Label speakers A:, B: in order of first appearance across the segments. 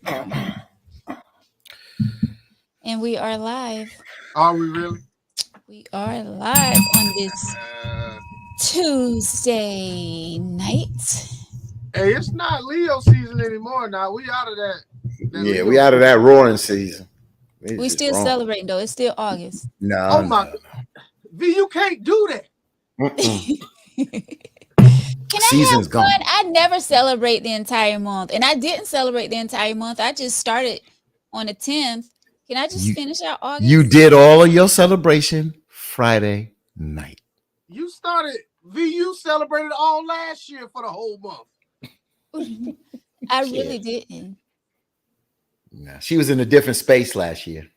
A: And we are live.
B: Are we really?
A: We are live on this Tuesday night.
B: Hey, it's not Leo season anymore. Now we out of that
C: Yeah,
B: Leo
C: we out of
B: season.
C: that roaring season.
A: We
C: It's just
A: still
C: wrong.
A: celebrating though. It's still August.
C: No,
B: Oh my
C: no.
B: V, you can't do that.
A: Can I have
C: Season's gone.
A: fun? I never celebrate the entire month. And I didn't celebrate the entire month. I just started on the 10th. Can I just
C: You
A: finish out August?
C: you did all of your celebration Friday night.
B: You started V, you celebrated all last year for the whole month.
A: I really didn't.
C: No, she was in a different space last year.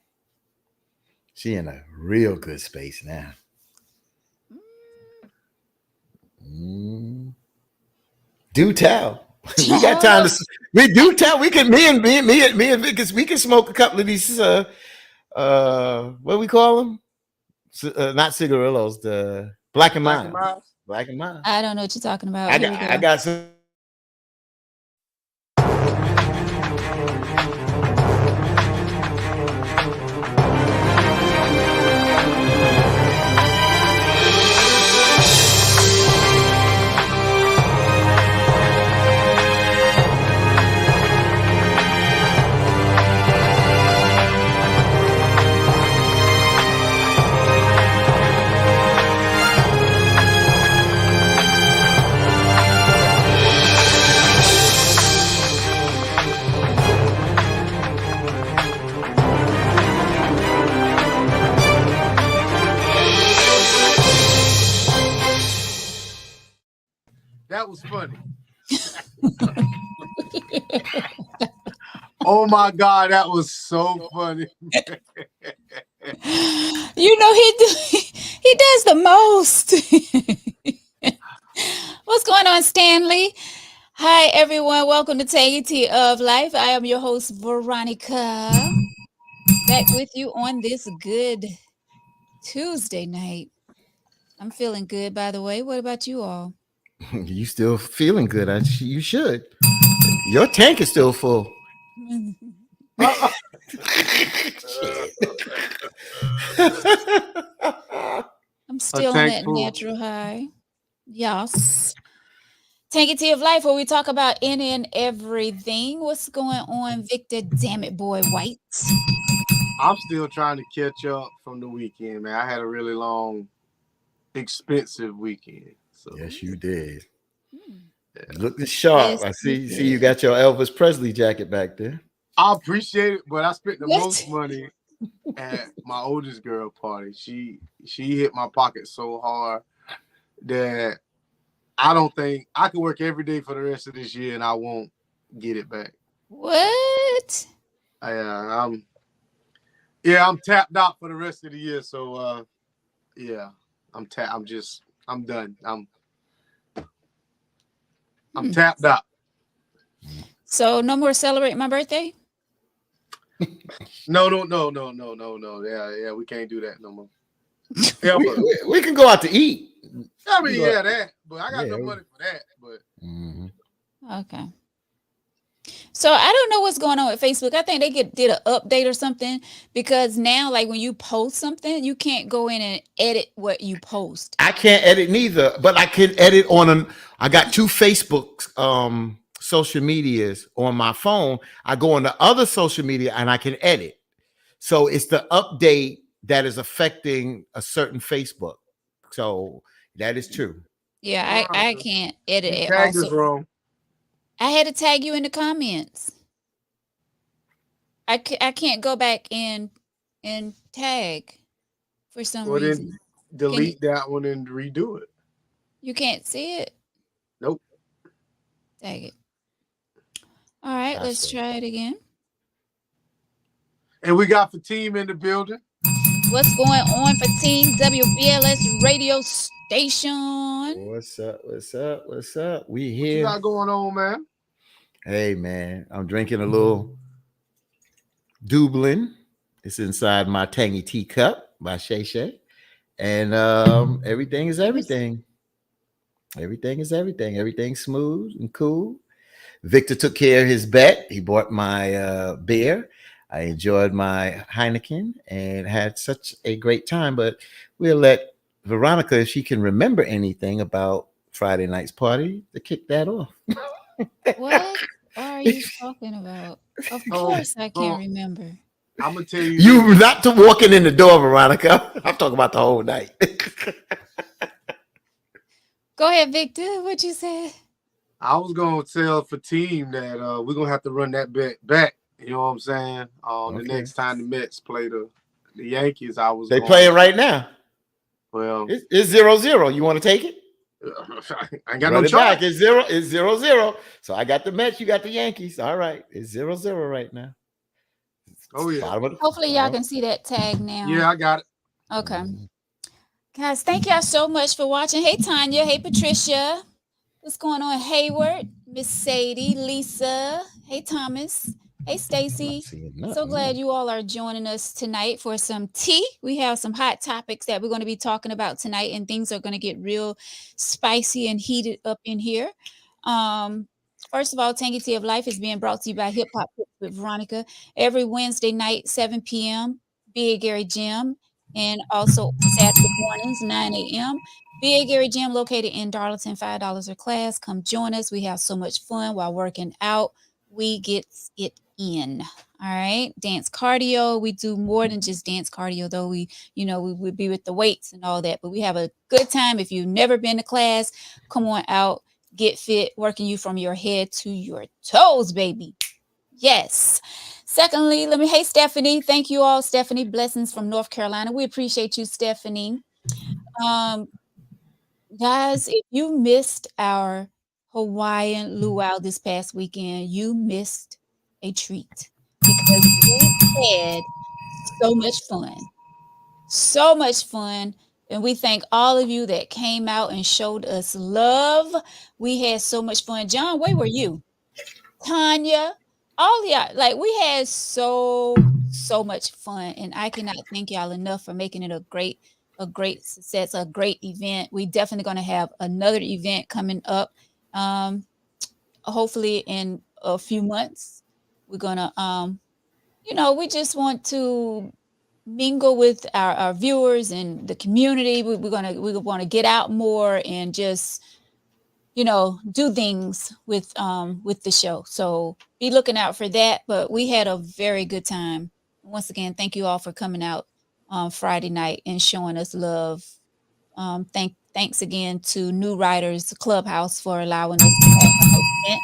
C: She in a real good space now. Do tell. We got time to. We do tell. We can. Me and Vickers. We can smoke a couple of these. What we call them? Not cigarillos. The black and mild. Black and mild.
A: I don't know what you're talking about.
C: I got some.
B: That was funny. Oh my God, that was so funny.
A: You know he does the most. What's going on, Stanley? Hi everyone, welcome to Tangy Tea of Life. I am your host Veronica, back with you on this good Tuesday night. I'm feeling good, by the way. What about you all?
C: You still feeling good? You should. Your tank is still full.
A: I'm still on that natural high. Yes. Tangy Tea of Life, where we talk about any and everything. What's going on, Victor? Damn it, boy, White.
B: I'm still trying to catch up from the weekend, man. I had a really long, expensive weekend. So.
C: Yes, you did. Looking sharp. Yes, I see you got your Elvis Presley jacket back there.
B: I appreciate it, but I spent the most money at my oldest girl party. She hit my pocket so hard that I don't think I can work every day for the rest of this year and I won't get it back.
A: What?
B: I'm tapped out for the rest of the year. So I'm done. I'm tapped out.
A: So no more celebrating my birthday?
B: No. Yeah, we can't do that no more.
C: We can go out to eat.
B: I mean, that, but I got no money for that. But
A: okay. So I don't know what's going on with Facebook. I think they did an update or something, because now, like, when you post something, you can't go in and edit what you post.
C: I can't edit neither, but I can edit I got two Facebook social medias on my phone. I go on the other social media and I can edit. So it's the update that is affecting a certain Facebook. So that is true.
A: Yeah, I can't edit it.
B: Tag is wrong.
A: I had to tag you in the comments. I can't go back and tag for some reason.
B: Then delete that one and redo it.
A: You can't see it?
B: Nope.
A: Tag it. All right, let's try it again.
B: And we got Fatim in the building.
A: What's going on, Fatim? WBLS radio station.
C: What's up? We here.
B: What you got going on, man?
C: Hey, man, I'm drinking a little Dublin. It's inside my Tangy Tea cup by Shay Shay. And everything is everything. Everything is everything. Everything's smooth and cool. Victor took care of his bet. He bought my beer. I enjoyed my Heineken and had such a great time. But we'll let Veronica, if she can remember anything about Friday night's party, to kick that off.
A: What are you talking about? Of course, I can't remember.
B: I'm gonna tell you.
C: You not to walking in the door, Veronica. I'm talking about the whole night.
A: Go ahead, Victor. What you said?
B: I was gonna tell Fatim that we're gonna have to run that bet back. You know what I'm saying? The next time the Mets play the Yankees,
C: They play it right now.
B: Well,
C: it's 0-0. You want to take it?
B: I ain't got no choice.
C: It's 0-0. So I got the Mets, you got the Yankees. All right, it's 0-0 right now.
B: Oh yeah.
A: Hopefully y'all can see that tag now.
B: Yeah, I got it.
A: Okay. Guys, thank y'all so much for watching. Hey Tanya, hey Patricia. What's going on? Hayward, Miss Sadie, Lisa, hey Thomas, hey Stacy. So glad you all are joining us tonight for some tea. We have some hot topics that we're going to be talking about tonight, and things are going to get real spicy and heated up in here. First of all, Tangy Tea of Life is being brought to you by Hip Hop Tips with Veronica every Wednesday night, 7 p.m. Big Gary Gym, and also Saturday mornings, 9 a.m. Big Gary Gym located in Darlington, $5 a class. Come join us. We have so much fun while working out. We get it in. All right. Dance cardio. We do more than just dance cardio, though. We would be with the weights and all that, but we have a good time. If you've never been to class, come on out, get fit, working you from your head to your toes, baby. Yes. Secondly, hey, Stephanie. Thank you all, Stephanie. Blessings from North Carolina. We appreciate you, Stephanie. Guys, if you missed our Hawaiian luau this past weekend, you missed a treat, because we had so much fun. So much fun. And we thank all of you that came out and showed us love. We had so much fun. John, where were you? Tanya, all y'all, like, we had so much fun, and I cannot thank y'all enough for making it a great success, a great event. We definitely going to have another event coming up. Hopefully in a few months. We're going to, we just want to mingle with our viewers and the community. We want to get out more and just, do things with the show. So be looking out for that. But we had a very good time. Once again, thank you all for coming out on Friday night and showing us love. Thanks again to New Writers Clubhouse for allowing us to have an event.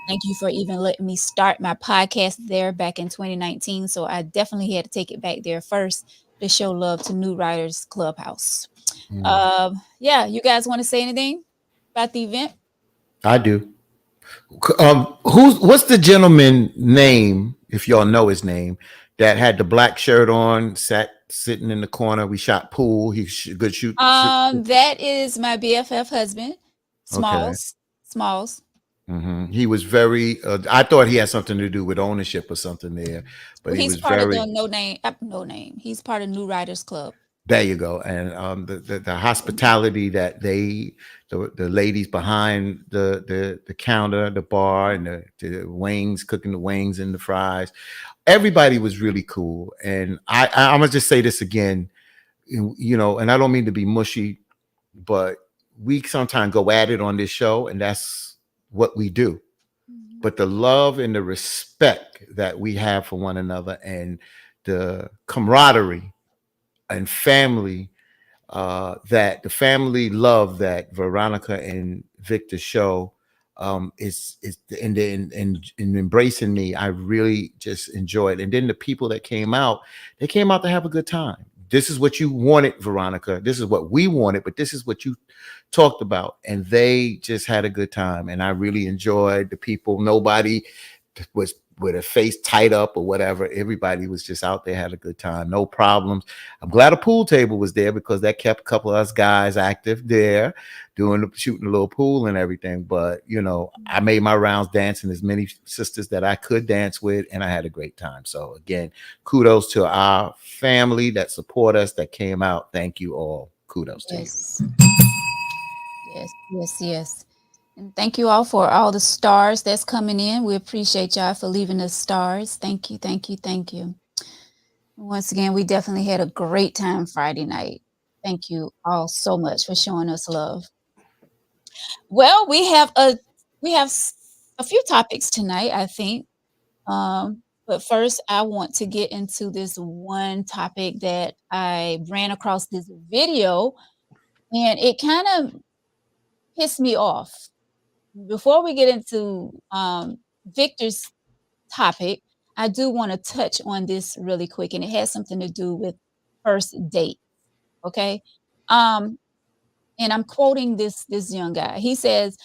A: Thank you for even letting me start my podcast there back in 2019. So I definitely had to take it back there first to show love to New Writers Clubhouse. Yeah, you guys want to say anything about the event?
C: I do. What's the gentleman name, if y'all know his name, that had the black shirt on, sitting in the corner? We shot pool. He's good shoot.
A: That is my BFF husband, Smalls. Okay. Smalls.
C: Mm-hmm. He was very. I thought he had something to do with ownership or something there, but
A: he's part of the no name. He's part of New Writers Club.
C: There you go. And the hospitality that the ladies behind the counter, the bar, and the wings, cooking the wings and the fries, everybody was really cool. And I'm gonna just say this again, and I don't mean to be mushy, but we sometimes go at it on this show, and that's what we do. Mm-hmm. But the love and the respect that we have for one another, and the camaraderie and family, that the family love that Veronica and Victor show, is in embracing me. I really just enjoyed it. And then the people that came out, they came out to have a good time. This is what you wanted, Veronica. This is what we wanted, but this is what you talked about. And they just had a good time. And I really enjoyed the people. Nobody was with a face tied up or whatever. Everybody was just out there, had a good time. No problems. I'm glad a pool table was there, because that kept a couple of us guys active there, shooting a little pool and everything. But, I made my rounds dancing as many sisters that I could dance with, and I had a great time. So again, kudos to our family that support us, that came out. Thank you all. Kudos to you.
A: Yes. And thank you all for all the stars that's coming in. We appreciate y'all for leaving us stars. Thank you, thank you, thank you. Once again, we definitely had a great time Friday night. Thank you all so much for showing us love. Well, we have a few topics tonight, I think. But first, I want to get into this one topic that I ran across this video, and it kind of pissed me off. Before we get into Victor's topic, I do want to touch on this really quick, and it has something to do with first date. Okay. Um, and I'm quoting this young guy. He says,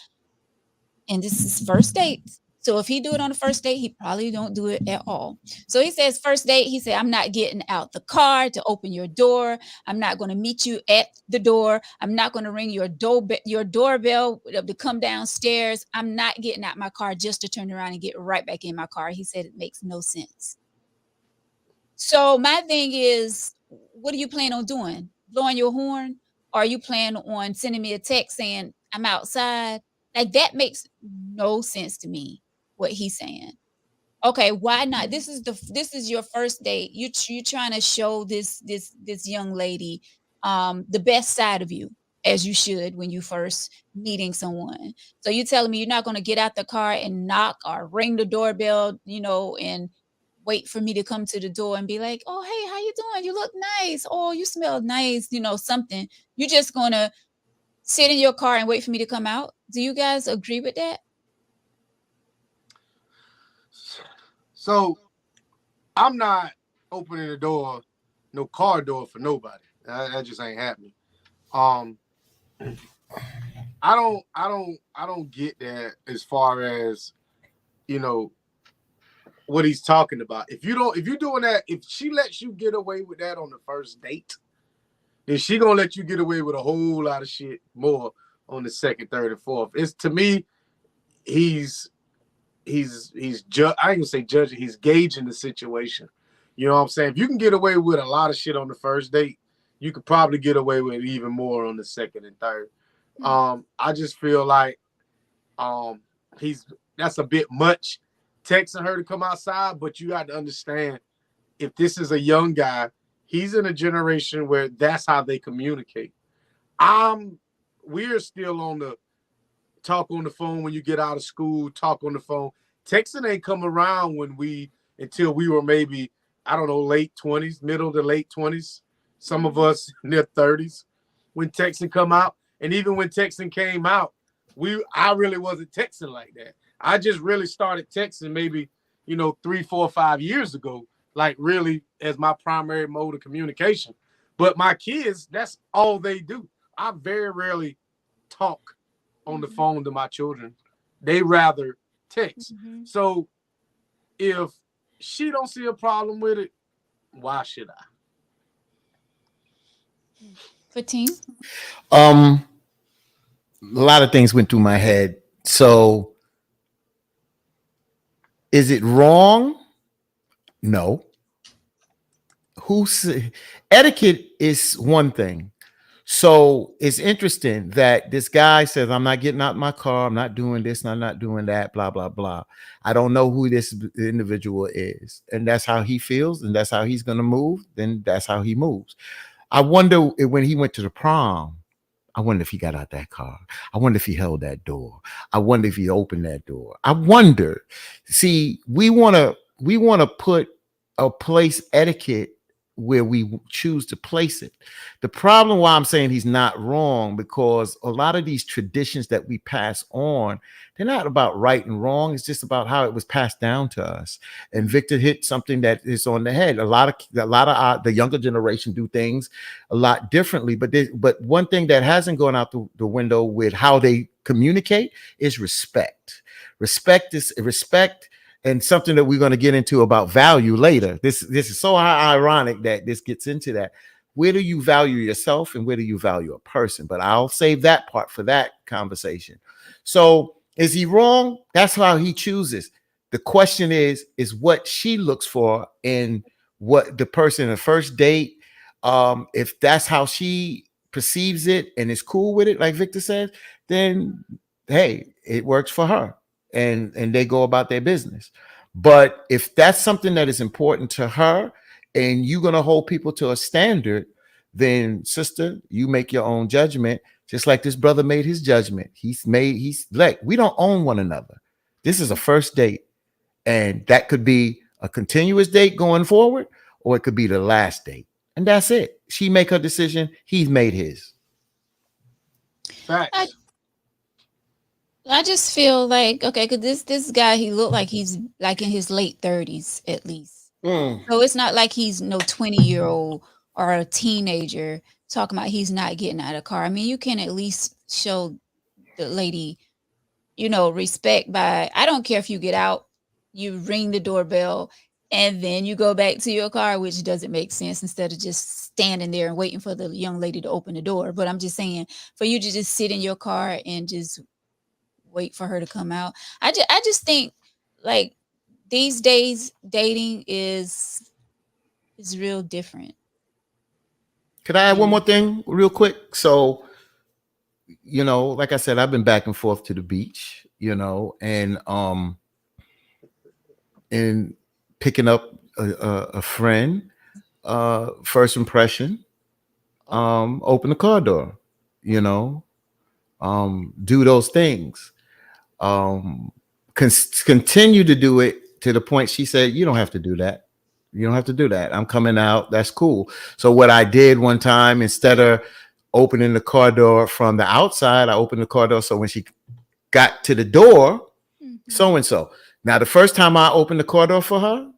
A: and this is first date. So if he do it on the first date, he probably don't do it at all. So he says first date, he said, I'm not getting out the car to open your door. I'm not going to meet you at the door. I'm not going to ring your doorbell to come downstairs. I'm not getting out my car just to turn around and get right back in my car. He said it makes no sense. So my thing is, what are you planning on doing? Blowing your horn? Or are you planning on sending me a text saying I'm outside? Like that makes no sense to me. What he's saying. Okay, why not? This is your first date. You trying to show this young lady the best side of you, as you should when you first meeting someone. So you telling me you're not going to get out the car and knock or ring the doorbell, and wait for me to come to the door and be like, "Oh, hey, how you doing? You look nice. Oh, you smell nice." Something. You're just going to sit in your car and wait for me to come out. Do you guys agree with that?
B: So I'm not opening the door, no car door for nobody. That just ain't happening. I don't get that as far as what he's talking about. If you're doing that, if she lets you get away with that on the first date, then she gonna let you get away with a whole lot of shit more on the second, third, and fourth. It's, to me, he's I ain't gonna say judging, he's gauging the situation. You know what I'm saying? If you can get away with a lot of shit on the first date, you could probably get away with even more on the second and third. I just feel like that's a bit much texting her to come outside, but you got to understand, if this is a young guy, he's in a generation where that's how they communicate. We're still on the talk on the phone when you get out of school, talk on the phone. Texting ain't come around until we were maybe, I don't know, late 20s, middle to late 20s. Some of us in their 30s when texting come out. And even when texting came out, I really wasn't texting like that. I just really started texting maybe, 3, 4, 5 years ago, like really as my primary mode of communication. But my kids, that's all they do. I very rarely talk on the phone to my children. They rather text. So if she don't see a problem with it, why should I?
A: 15.
C: A lot of things went through my head. So is it wrong? No. Etiquette is one thing. So it's interesting that this guy says, I'm not getting out my car. I'm not doing this. I'm not doing that, blah, blah, blah. I don't know who this individual is. And that's how he feels. And that's how he's going to move. Then that's how he moves. I wonder when he went to the prom, I wonder if he got out that car. I wonder if he held that door. I wonder if he opened that door. I wonder. See, we want to put a place etiquette where we choose to place it. The problem why I'm saying he's not wrong, because a lot of these traditions that we pass on, they're not about right and wrong. It's just about how it was passed down to us. And Victor hit something that is on the head. A lot of the younger generation do things a lot differently. But one thing that hasn't gone out the window with how they communicate is respect. Respect. And something that we're going to get into about value later. This is so ironic that this gets into that. Where do you value yourself and where do you value a person? But I'll save that part for that conversation. So is he wrong? That's how he chooses. The question is what she looks for in what the person in the first date, if that's how she perceives it and is cool with it, like Victor says, then hey, it works for her, and they go about their business. But if that's something that is important to her, and you're gonna hold people to a standard, then sister, you make your own judgment. Just like this brother made his judgment. He's like, we don't own one another. This is a first date, and that could be a continuous date going forward, or it could be the last date, and that's it. She make her decision. He's made his.
B: Facts.
A: I just feel like, okay, because this guy, he looked like he's like in his late 30s at least. So it's not like he's no 20-year-old or a teenager talking about he's not getting out of the car. I mean, you can at least show the lady, respect by, I don't care if you get out, you ring the doorbell, and then you go back to your car, which doesn't make sense, instead of just standing there and waiting for the young lady to open the door. But I'm just saying, for you to just sit in your car and just wait for her to come out. I just think, like, these days dating is real different.
C: Could I add one more thing real quick? So, like I said, I've been back and forth to the beach, and picking up a friend, first impression, open the car door, do those things. Continue to do it to the point she said, you don't have to do that. You don't have to do that. I'm coming out. That's cool. So what I did one time, instead of opening the car door from the outside, I opened the car door. So when she got to the door, so-and-so. Now, the first time I opened the car door for her,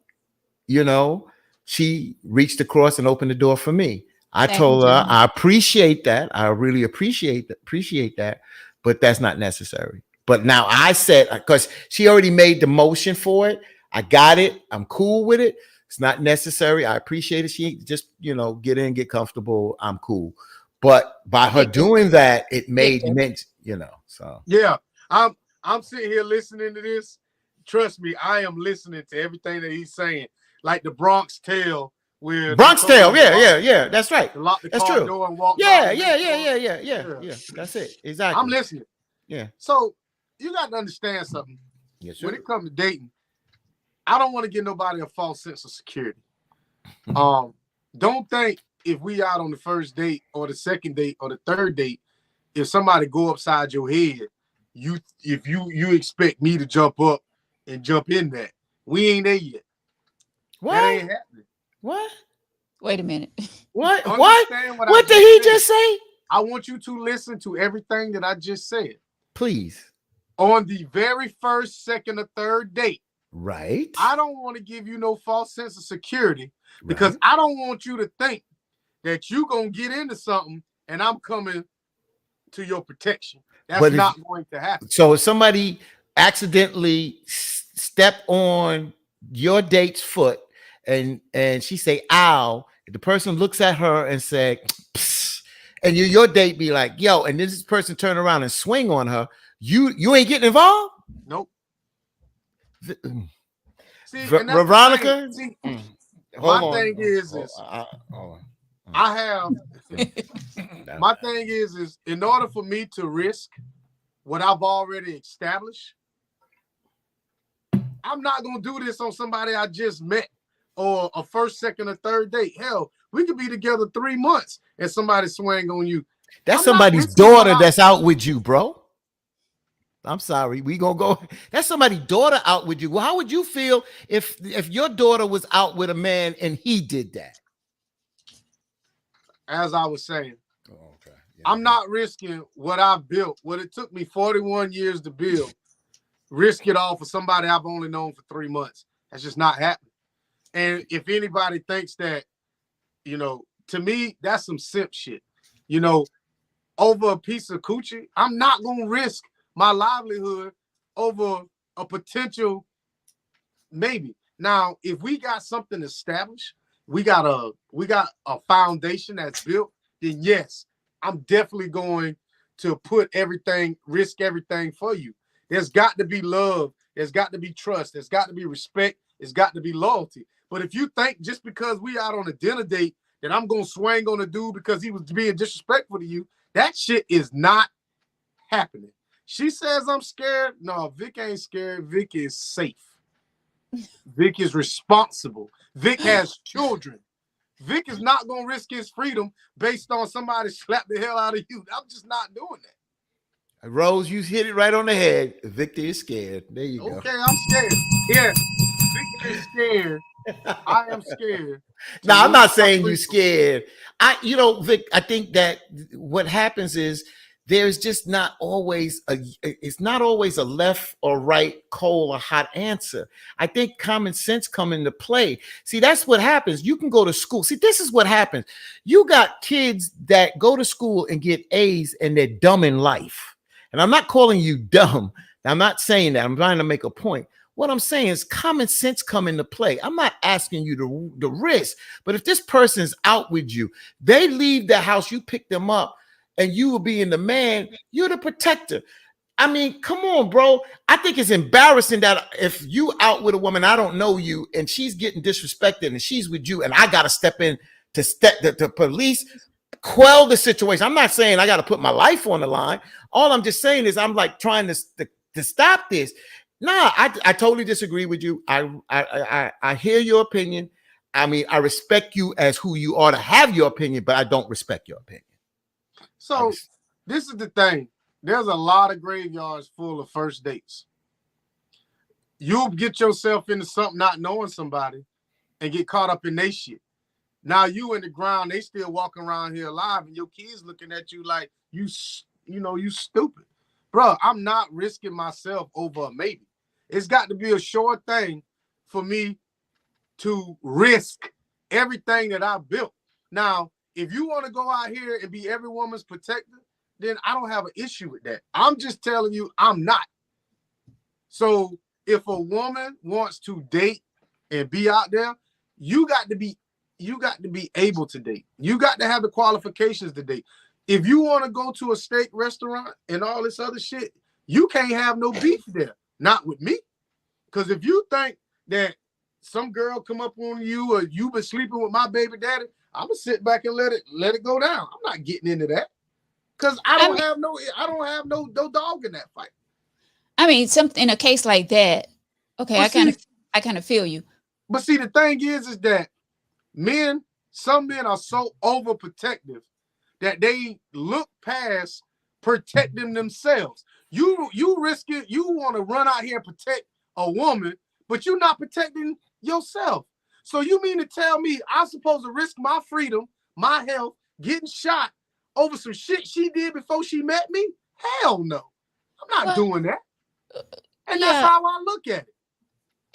C: she reached across and opened the door for me. I told her, I appreciate that. I really appreciate that, but that's not necessary. But now I said, because she already made the motion for it, I got it. I'm cool with it. It's not necessary. I appreciate it. She just, get in, get comfortable. I'm cool. But by her doing that, it made mention, so.
B: Yeah, I'm sitting here listening to this. Trust me, I am listening to everything that he's saying. Like the Bronx Tale, where
C: Bronx Tale, yeah. That's right.
B: Lock the
C: That's
B: car
C: true.
B: door and walk.
C: Yeah. That's it. Exactly.
B: I'm listening.
C: Yeah.
B: So you got to understand something.
C: Yes, sir.
B: When it comes to dating, I don't want to give nobody a false sense of security. Don't think if we out on the first date or the second date or the third date, if somebody go upside your head, you expect me to jump up and jump in that. We ain't there yet.
C: What?
B: That ain't happening.
C: What?
A: Wait a minute.
C: What?
B: What
C: did he just say?
B: I want you to listen to everything that I just said.
C: Please.
B: On the very first, second, or third date.
C: Right.
B: I don't want to give you no false sense of security because I don't want you to think that you're going to get into something and I'm coming to your protection. That's not going to happen.
C: So if somebody accidentally step on your date's foot and she say, ow, the person looks at her and say, psst, and your date be like, yo, and this person turn around and swing on her, you ain't getting involved?
B: Nope. See,
C: Veronica?
B: My thing is I have my thing is in order for me to risk what I've already established, I'm not gonna do this on somebody I just met or a first, second, or third date. Hell, we could be together 3 months and somebody swing on you.
C: That's somebody's daughter that's out with you, bro. I'm sorry. We gonna go. That's somebody's daughter out with you. Well, how would you feel if your daughter was out with a man and he did that?
B: As I was saying, I'm not risking what I've built, what it took me 41 years to build, risk it all for somebody I've only known for 3 months. That's just not happening. And if anybody thinks that, to me, that's some simp shit. Over a piece of coochie, I'm not gonna risk my livelihood over a potential maybe. Now, if we got something established, we got a foundation that's built, then yes, I'm definitely going to risk everything for you. There's got to be love. There's got to be trust. There's got to be respect. There's got to be loyalty. But if you think just because we out on a dinner date that I'm going to swing on a dude because he was being disrespectful to you, that shit is not happening. She says I'm scared. No, Vic ain't scared. Vic is safe. Vic is responsible. Vic has children. Vic is not gonna risk his freedom based on somebody slap the hell out of you. I'm just not doing that.
C: Rose, you hit it right on the head. Victor is scared. There you go.
B: Okay, I'm scared. Yeah, Victor is scared. I am scared.
C: Now, I'm not saying you're scared. Vic, I think that what happens is there's just not always it's not always a left or right, cold or hot answer. I think common sense come into play. See, that's what happens. You can go to school. See, this is what happens. You got kids that go to school and get A's and they're dumb in life. And I'm not calling you dumb. I'm not saying that. I'm trying to make a point. What I'm saying is common sense come into play. I'm not asking you to risk, but if this person's out with you, they leave the house, you pick them up, and you will be in the man, you're the protector. I mean, come on, bro. I think it's embarrassing that if you out with a woman, I don't know you, and she's getting disrespected and she's with you, and I got to step in to the police, quell the situation. I'm not saying I got to put my life on the line. All I'm just saying is I'm like trying to stop this. Nah, I totally disagree with you. I hear your opinion. I mean, I respect you as who you are to have your opinion, but I don't respect your opinion.
B: So this is the thing. There's a lot of graveyards full of first dates. You'll get yourself into something not knowing somebody and get caught up in their shit. Now you in the ground, they still walking around here alive, and your kids looking at you like you stupid. Bro, I'm not risking myself over a maybe. It's got to be a sure thing for me to risk everything that I built. Now, if you want to go out here and be every woman's protector, then I don't have an issue with that. I'm just telling you, I'm not. So if a woman wants to date and be out there, you got to be able to date. You got to have the qualifications to date. If you want to go to a steak restaurant and all this other shit, you can't have no beef there. Not with me. Because if you think that some girl come up on you or you been sleeping with my baby daddy, I'm gonna sit back and let it go down. I'm not getting into that. Because I don't have no dog in that fight.
A: I mean, in a case like that, okay, I kind of feel you.
B: But see, the thing is that some men are so overprotective that they look past protecting themselves. You risk it. You want to run out here and protect a woman, but you're not protecting yourself. So you mean to tell me I'm supposed to risk my freedom, my health, getting shot over some shit she did before she met me? Hell no. I'm not doing that. And that's how I look at it.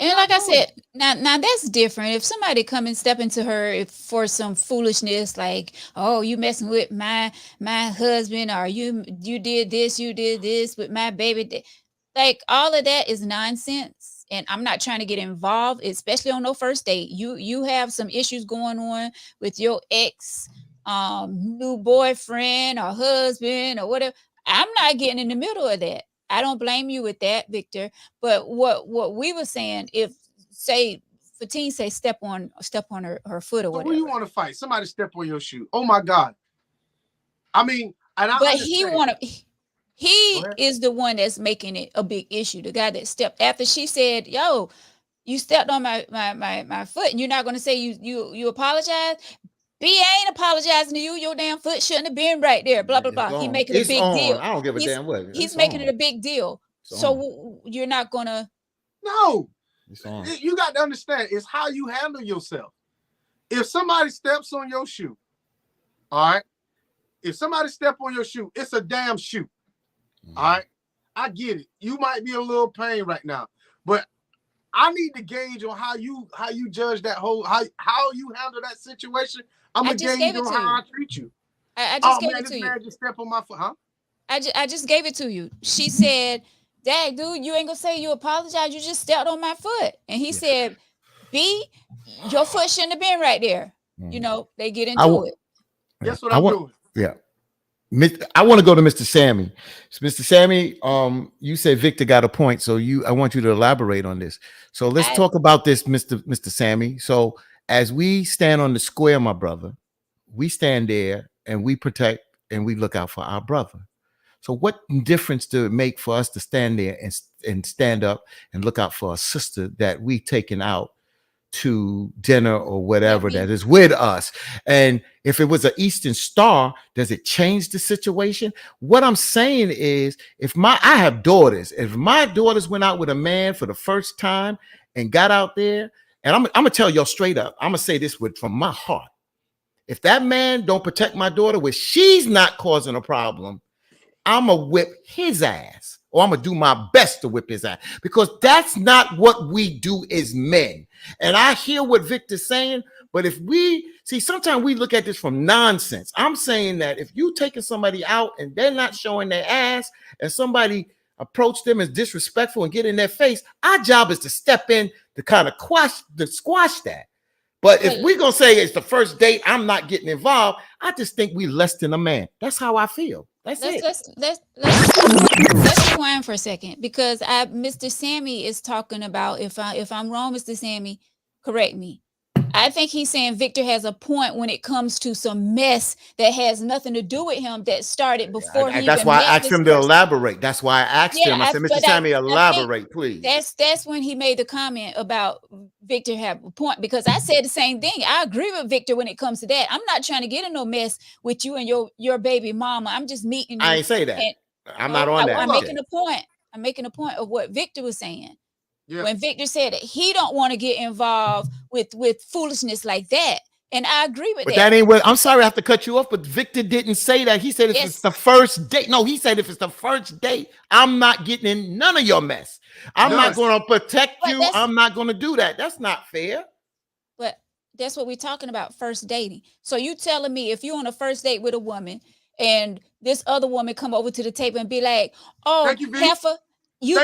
A: And like I said, now that's different. If somebody come and step into her for some foolishness, like, oh, you messing with my husband, or you did this with my baby, like all of that is nonsense. And I'm not trying to get involved, especially on no first date. You have some issues going on with your ex, new boyfriend or husband or whatever. I'm not getting in the middle of that. I don't blame you with that, Victor. But what we were saying, if say Fatine say step on her foot or whatever.
B: Who you want to fight? Somebody step on your shoe. Oh my God. I mean,
A: he is the one that's making it a big issue. The guy that stepped after she said, yo, you stepped on my foot and you're not going to say you apologize. B ain't apologizing to you. Your damn foot shouldn't have been right there. Blah, blah, blah. He making a big deal.
C: I don't give a damn what.
A: He's making it a big deal. So you're not going to.
B: No. You got to understand. It's how you handle yourself. If somebody steps on your shoe, all right? If somebody step on your shoe, it's a damn shoe. All right? I get it. You might be a little pain right now. But I need to gauge on how you judge that how you handle that situation. I'm gonna gauge on how I treat you.
A: I just gave it to you.
B: Just step on my foot, huh?
A: I just gave it to you. She said, "Dad, dude, you ain't gonna say you apologize. You just stepped on my foot." And he said, "B, your foot shouldn't have been right there." You know, they get into it.
B: That's what I'm doing.
C: Yeah. I want to go to Mr. Sammy. So Mr. Sammy, you said Victor got a point, so I want you to elaborate on this. So let's talk about this, Mr. Sammy. So as we stand on the square, my brother, we stand there and we protect and we look out for our brother. So what difference do it make for us to stand there and stand up and look out for a sister that we taken out to dinner or whatever that is with us? And if it was an Eastern Star, does it change the situation? What I'm saying is, I have daughters, if my daughters went out with a man for the first time and got out there, and I'm gonna tell y'all straight up, I'm gonna say this from my heart. If that man don't protect my daughter, where she's not causing a problem, I'm gonna whip his ass, or I'm gonna do my best to whip his ass, because that's not what we do as men. And I hear what Victor's saying, but if we see, sometimes we look at this from nonsense. I'm saying that if you taking somebody out and they're not showing their ass, and somebody approach them as disrespectful and get in their face, our job is to step in to kind of squash that. But if we're gonna say it's the first date, I'm not getting involved, I just think we less than a man. That's how I feel. Let's
A: rewind for a second, because Mr. Sammy is talking about, if I'm wrong, Mr. Sammy, correct me. I think he's saying Victor has a point when it comes to some mess that has nothing to do with him, that started before he.
C: That's why I asked him to elaborate. That's why I asked him. I said, Mr. Sammy, elaborate, please.
A: That's when he made the comment about Victor have a point, because I said the same thing. I agree with Victor when it comes to that. I'm not trying to get in no mess with you and your baby mama. I'm just meeting you.
C: I ain't say that. I'm not on that.
A: I'm making a point. I'm making a point of what Victor was saying. Yeah. When Victor said that he don't want to get involved with foolishness like that. And I agree with that.
C: But that ain't what, I'm sorry I have to cut you off, but Victor didn't say that. He said if it's the first date. No, he said if it's the first date, I'm not getting in none of your mess. I'm not going to protect you. I'm not going to do that. That's not fair.
A: But that's what we're talking about, first dating. So you telling me if you're on a first date with a woman and this other woman come over to the table and be like, oh, heifer, you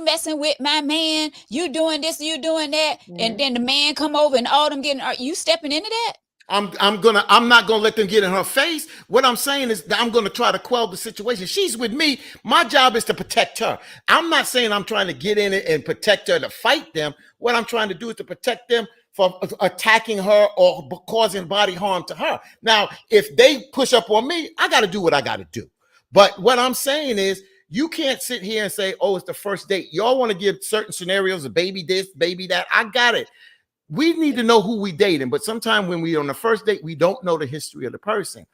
A: messing with my man, you doing this, you doing that, and then the man come over and all them getting, are you stepping into that?
C: I'm not gonna let them get in her face. What I'm saying is that I'm gonna try to quell the situation. She's with me. My job is to protect her. I'm not saying I'm trying to get in it and protect her to fight them. What I'm trying to do is to protect them from attacking her or causing body harm to her. Now, if they push up on me, I got to do what I got to do. But what I'm saying is, you can't sit here and say, oh, it's the first date. Y'all want to give certain scenarios, a baby this, baby that. I got it. We need to know who we dating. But sometimes when we're on the first date, we don't know the history of the person.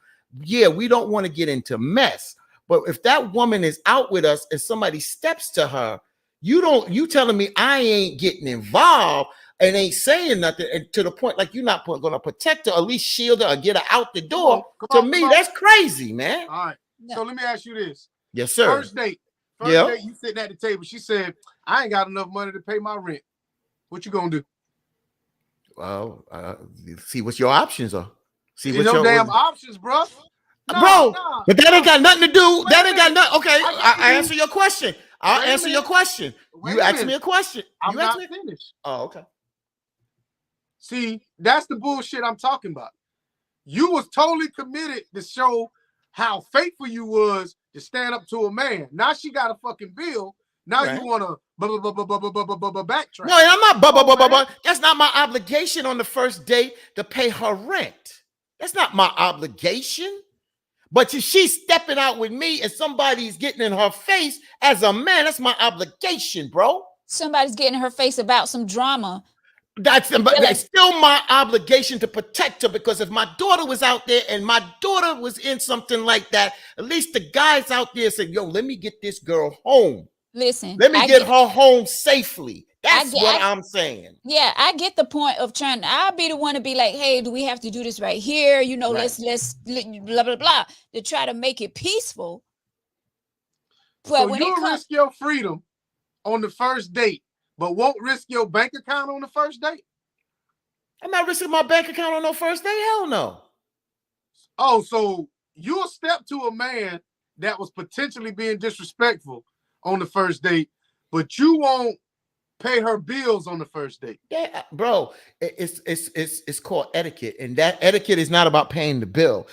C: Yeah, we don't want to get into mess. But if that woman is out with us and somebody steps to her, you telling me I ain't getting involved and ain't saying nothing, and to the point like you're not going to protect her, or at least shield her or get her out the door. That's crazy, man.
B: All right. No. So let me ask you this.
C: Yes, sir.
B: First date, you sitting at the table. She said, I ain't got enough money to pay my rent. What you gonna do?
C: Well, see what your options are. See
B: what your damn options, bro.
C: But that ain't got nothing to do. That ain't got nothing. Okay, I answer your question. I'll answer your question. You asked me a question.
B: I'm not finished.
C: Oh, okay.
B: See, that's the bullshit I'm talking about. You was totally committed to show how faithful you was to stand up to a man. Now she got a fucking bill. Now you want to backtrack.
C: No, I'm not. That's not my obligation on the first date to pay her rent. That's not my obligation. But if she's stepping out with me and somebody's getting in her face as a man, that's my obligation, bro.
A: Somebody's getting in her face about some drama.
C: That's still my obligation to protect her, because if my daughter was out there and my daughter was in something like that, at least the guys out there said, yo, let me get this girl home.
A: Listen,
C: let me get her home safely. That's what I'm saying.
A: Yeah, I get the point of trying. I'll be the one to be like, hey, do we have to do this right here? You know, let's blah, blah, blah, to try to make it peaceful.
B: But so when you risk your freedom on the first date, but won't risk your bank account on the first date?
C: I'm not risking my bank account on no first date. Hell no.
B: Oh, so you'll step to a man that was potentially being disrespectful on the first date, but you won't pay her bills on the first date.
C: Yeah, bro, it's called etiquette, and that etiquette is not about paying the bill.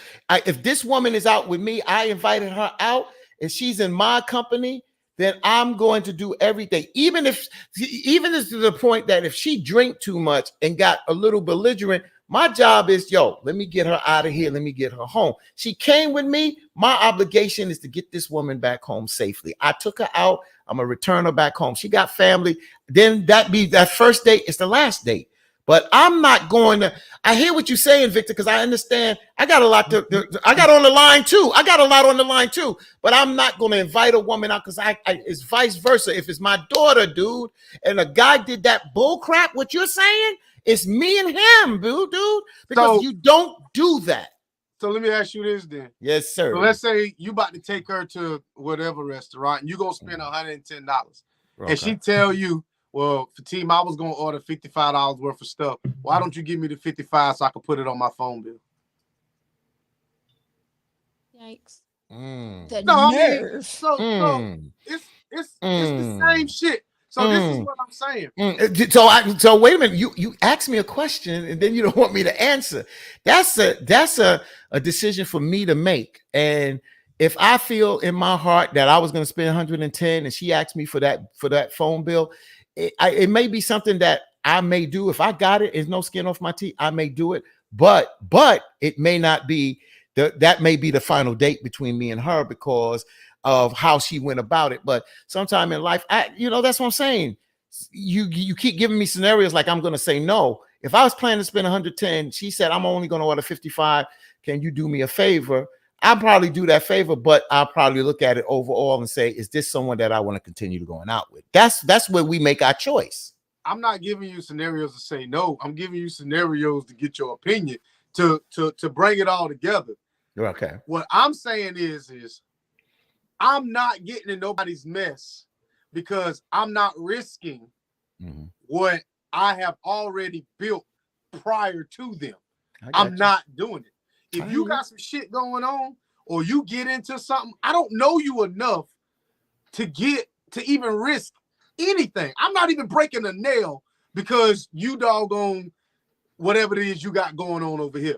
C: If this woman is out with me, I invited her out, and she's in my company, then I'm going to do everything. Even to the point that if she drank too much and got a little belligerent, My job is, yo, let me get her out of here. Let me get her home. She came with me. My obligation is to get this woman back home safely. I took her out. I'm gonna return her back home. She got family. Then that first date is the last date. But I'm not going to. I hear what you're saying, Victor, because I understand. I got a lot I got on the line too. I got a lot on the line too. But I'm not going to invite a woman out because it's vice versa. If it's my daughter, dude, and a guy did that bull crap, what you're saying, it's me and him, dude. Because you don't do that.
B: So let me ask you this then.
C: Yes, sir.
B: So let's say you about to take her to whatever restaurant, and you gonna spend $110, and she tell you, well, Fatim, I was gonna order $55 worth of stuff. Why don't you give me the 55 so I can put it on my phone bill?
A: Yikes!
B: The nerve. So it's the same shit. So this is what I'm saying.
C: So wait a minute. You asked me a question and then you don't want me to answer. That's a decision for me to make. And if I feel in my heart that I was going to spend 110 and she asked me for that phone bill, it may be something that I may do. If I got it, there's no skin off my teeth, I may do it. But it may not be that may be the final date between me and her because of how she went about it. But sometime in life, that's what I'm saying. You keep giving me scenarios like I'm going to say no. If I was planning to spend 110, she said, I'm only going to order 55. Can you do me a favor? I'll probably do that favor, but I'll probably look at it overall and say, is this someone that I want to continue to going out with? That's where we make our choice.
B: I'm not giving you scenarios to say no. I'm giving you scenarios to get your opinion, to bring it all together.
C: Okay.
B: What I'm saying is I'm not getting in nobody's mess because I'm not risking what I have already built prior to them. I'm not doing it. If you got some shit going on or you get into something, I don't know you enough to even risk anything. I'm not even breaking a nail because you doggone whatever it is you got going on over here.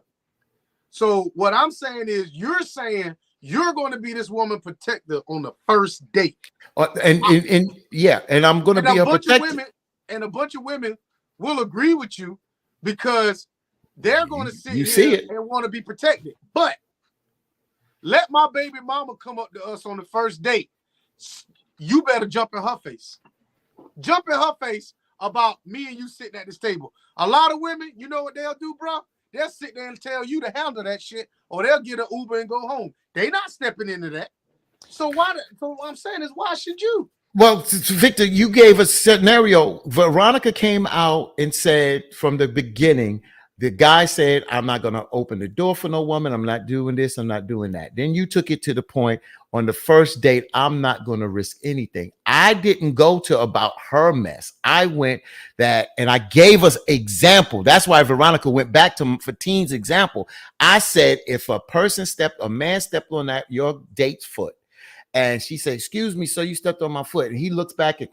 B: So what I'm saying is you're saying you're going to be this woman protector on the first date.
C: And I'm going to be a protector.
B: And a bunch of women will agree with you because they're going to sit here and want to be protected. But let my baby mama come up to us on the first date. You better jump in her face. Jump in her face about me and you sitting at this table. A lot of women, you know what they'll do, bro? They'll sit there and tell you to handle that shit, or they'll get an Uber and go home. They not stepping into that. So what I'm saying is, why should you?
C: Well, Victor, you gave a scenario. Veronica came out and said from the beginning, the guy said, I'm not going to open the door for no woman. I'm not doing this. I'm not doing that. Then you took it to the point on the first date, I'm not going to risk anything. I didn't go to about her mess. I went that, and I gave us example. That's why Veronica went back to Fatim's example. I said, if a man stepped on your date's foot, and she said, excuse me, so you stepped on my foot. And he looks back and,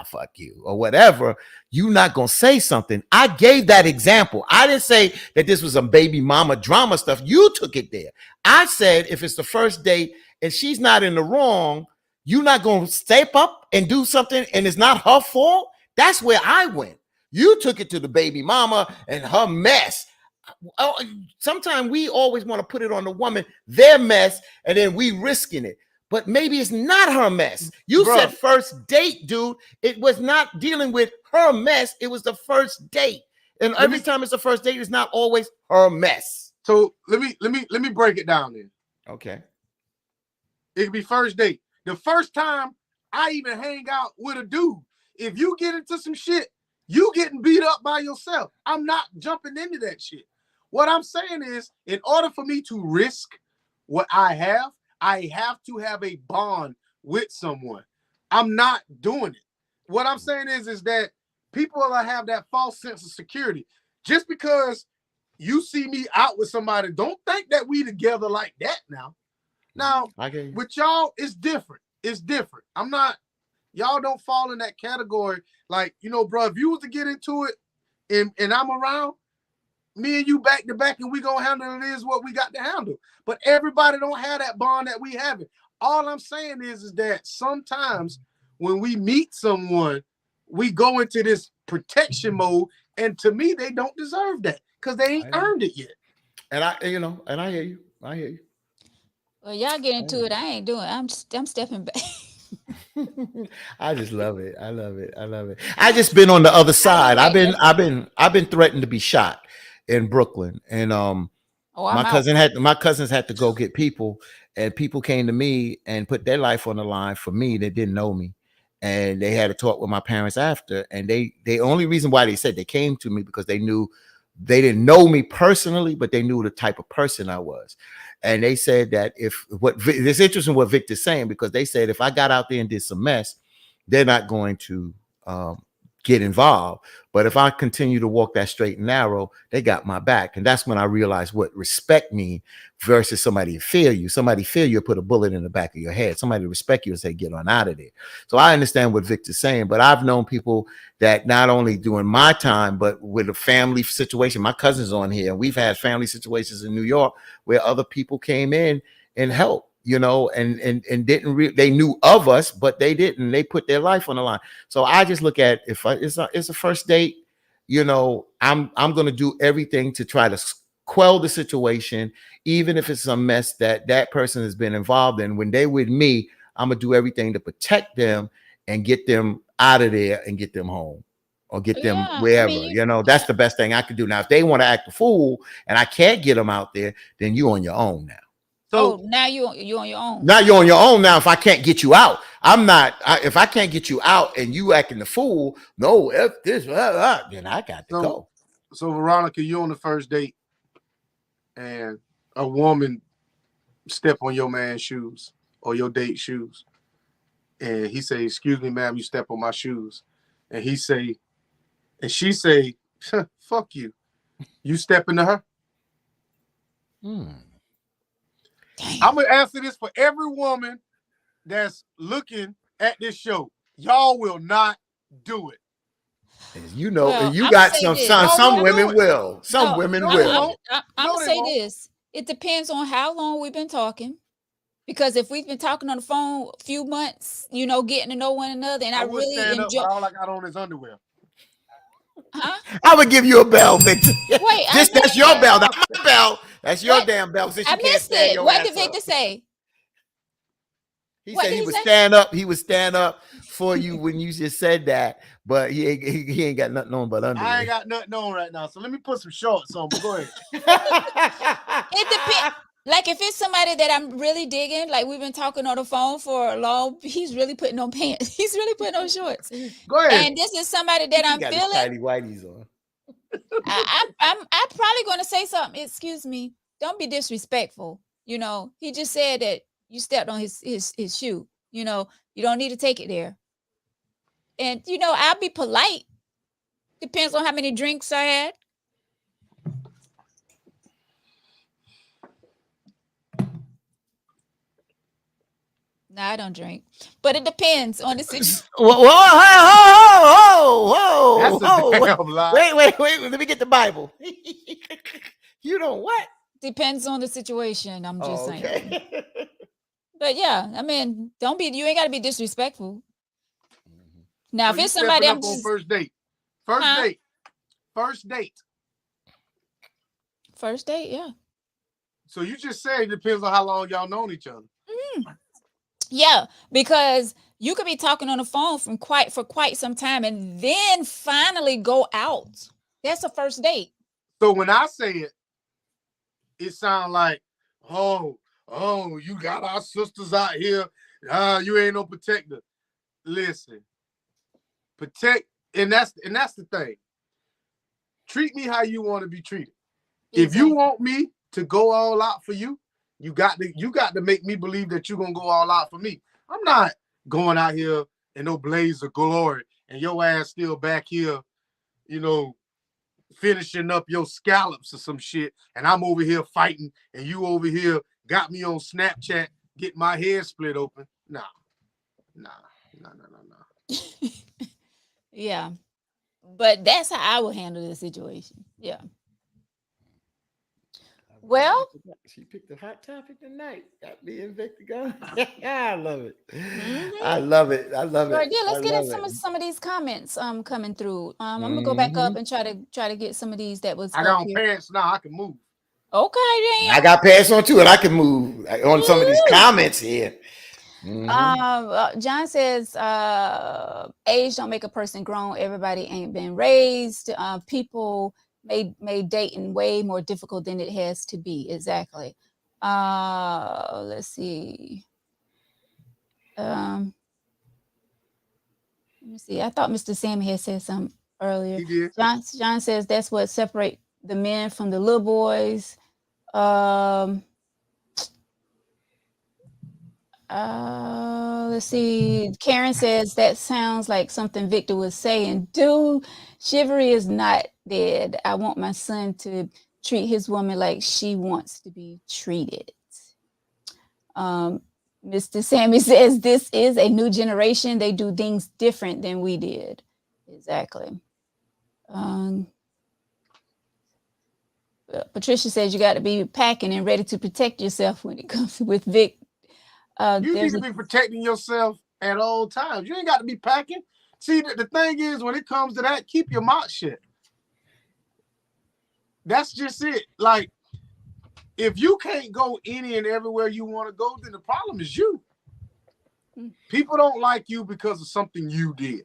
C: fuck you, or whatever. You're not going to say something. I gave that example. I didn't say that this was a baby mama drama stuff. You took it there. I said, if it's the first date and she's not in the wrong, you're not going to step up and do something and it's not her fault. That's where I went. You took it to the baby mama and her mess. Sometimes we always want to put it on the woman, their mess, and then we risking it. But maybe it's not her mess. You said first date, dude. It was not dealing with her mess. It was the first date. And every time it's the first date, it's not always her mess.
B: So let me break it down then.
C: Okay.
B: It could be first date. The first time I even hang out with a dude, if you get into some shit, you getting beat up by yourself. I'm not jumping into that shit. What I'm saying is, in order for me to risk what I have to have a bond with someone. I'm not doing it. What I'm saying is that people have that false sense of security. Just because you see me out with somebody, don't think that we together like that now. Now, with y'all, it's different. It's different. Y'all don't fall in that category. Like, bro, if you was to get into it and I'm around, me and you back to back, and we gonna handle it is what we got to handle. But everybody don't have that bond that we have. All I'm saying is that sometimes when we meet someone, we go into this protection mode, And to me, they don't deserve that because they ain't earned it yet.
C: And I hear you. I hear you.
A: Well, y'all get into it. I ain't doing. I'm stepping back.
C: I just love it. I love it. I love it. I just been on the other side. I've been threatened to be shot in Brooklyn, and
A: I'm out.
C: my cousins had to go get people, and people came to me and put their life on the line for me that didn't know me, and they had to talk with my parents after, and they only reason why they said they came to me because they knew they didn't know me personally, but they knew the type of person I was. And they said that it's interesting what Victor's saying, because they said if I got out there and did some mess, they're not going to get involved. But if I continue to walk that straight and narrow, they got my back. And that's when I realized what respect means versus somebody fear you. Somebody fear you, put a bullet in the back of your head. Somebody respect you and say, get on out of there. So I understand what Victor's saying, but I've known people that not only during my time, but with a family situation, my cousin's on here, and we've had family situations in New York where other people came in and helped. And didn't they knew of us, but they didn't. They put their life on the line. So I just look at it's a first date. I'm going to do everything to try to quell the situation, even if it's a mess that person has been involved in. When they with me, I'm gonna do everything to protect them and get them out of there and get them home or get them wherever. That's the best thing I could do. Now, if they want to act a fool and I can't get them out there, then you on your own now.
A: So now you on your own.
C: Now you're on your own. Now, if I can't get you out, if I can't get you out and you acting the fool, no, if this, then I got to go.
B: So Veronica, you on the first date and a woman step on your man's shoes or your date's shoes. And he say, excuse me, ma'am, you step on my shoes. And she say, fuck you. You step into her? I'm going to answer this for every woman that's looking at this show. Y'all will not do it.
C: You got some women will. Some women will.
A: I'm going to say this. It depends on how long we've been talking. Because if we've been talking on the phone a few months, getting to know one another, and I really enjoy.
B: All I got on is underwear.
A: Huh?
C: I would give you a bell, Victor. Wait, that's your bell. That's my bell. That's your damn bell.
A: Since I missed it. What did Victor say?
C: He said he would stand up. He would stand up for you when you just said that, but he ain't got nothing on but underwear.
B: I ain't got nothing on right now, so let me put some shorts on. But go ahead.
A: It depends. Like if it's somebody that I'm really digging, like we've been talking on the phone for a long, he's really putting on pants. He's really putting on shorts.
B: Go ahead.
A: And this is somebody that I'm feeling.
C: Tidy whiteys on.
A: I'm probably going to say something. Excuse me. Don't be disrespectful. He just said that you stepped on his shoe. You don't need to take it there. And I'll be polite. Depends on how many drinks I had. No, I don't drink, but it depends on the situation.
C: Whoa! Wait! Let me get the Bible. You don't what?
A: Depends on the situation. I'm just saying. But yeah, I mean, you ain't got to be disrespectful. Now, if it's somebody I'm
B: just first date,
A: yeah.
B: So you just say it depends on how long y'all known each other.
A: Mm-hmm. Yeah, because you could be talking on the phone for quite some time and then finally go out. That's a first date.
B: So when I say it sounds like, oh, you got our sisters out here. You ain't no protector. Listen, protect, and that's the thing. Treat me how you want to be treated. Exactly. If you want me to go all out for you, you got to make me believe that you're gonna go all out for me. I'm not going out here in no blaze of glory and your ass still back here, finishing up your scallops or some shit, and I'm over here fighting, and you over here got me on Snapchat, get my head split open. Nah.
A: Yeah, but that's how I would handle the situation. Yeah. Well,
C: she picked a hot topic tonight. Got me and Victor going. I love it.
A: mm-hmm.
C: I love it. I love
A: Right,
C: it.
A: yeah,
C: I
A: let's get in
C: love it.
A: some of these comments coming through. I'm gonna go back up
C: Mhm.
A: and try to get some of these that was
B: I
A: up
B: got on
A: here.
B: pants now. I can move.
A: Okay,
C: I got passed on too, and I can move on some of these
A: then.
C: comments here.
A: John says, age don't make a person grown. Everybody ain't been raised. People made dating way more difficult than it has to be. Exactly. Let's see. Let me see. I thought Mr. Sammy had said something earlier.
B: He did.
A: John says that's what separate the men from the little boys. Let's see. Karen says that sounds like something Victor was saying. Dude, chivalry is not dead. I want my son to treat his woman like she wants to be treated. Mr. Sammy says this is a new generation. They do things different than we did. Exactly. Patricia says you got to be packing and ready to protect yourself when it comes with Vic.
B: You need to be protecting yourself at all times. You ain't got to be packing. See, the thing is, when it comes to that, keep your mouth shut. That's just it. Like, if you can't go any and everywhere you want to go, then the problem is you. People don't like you because of something you did.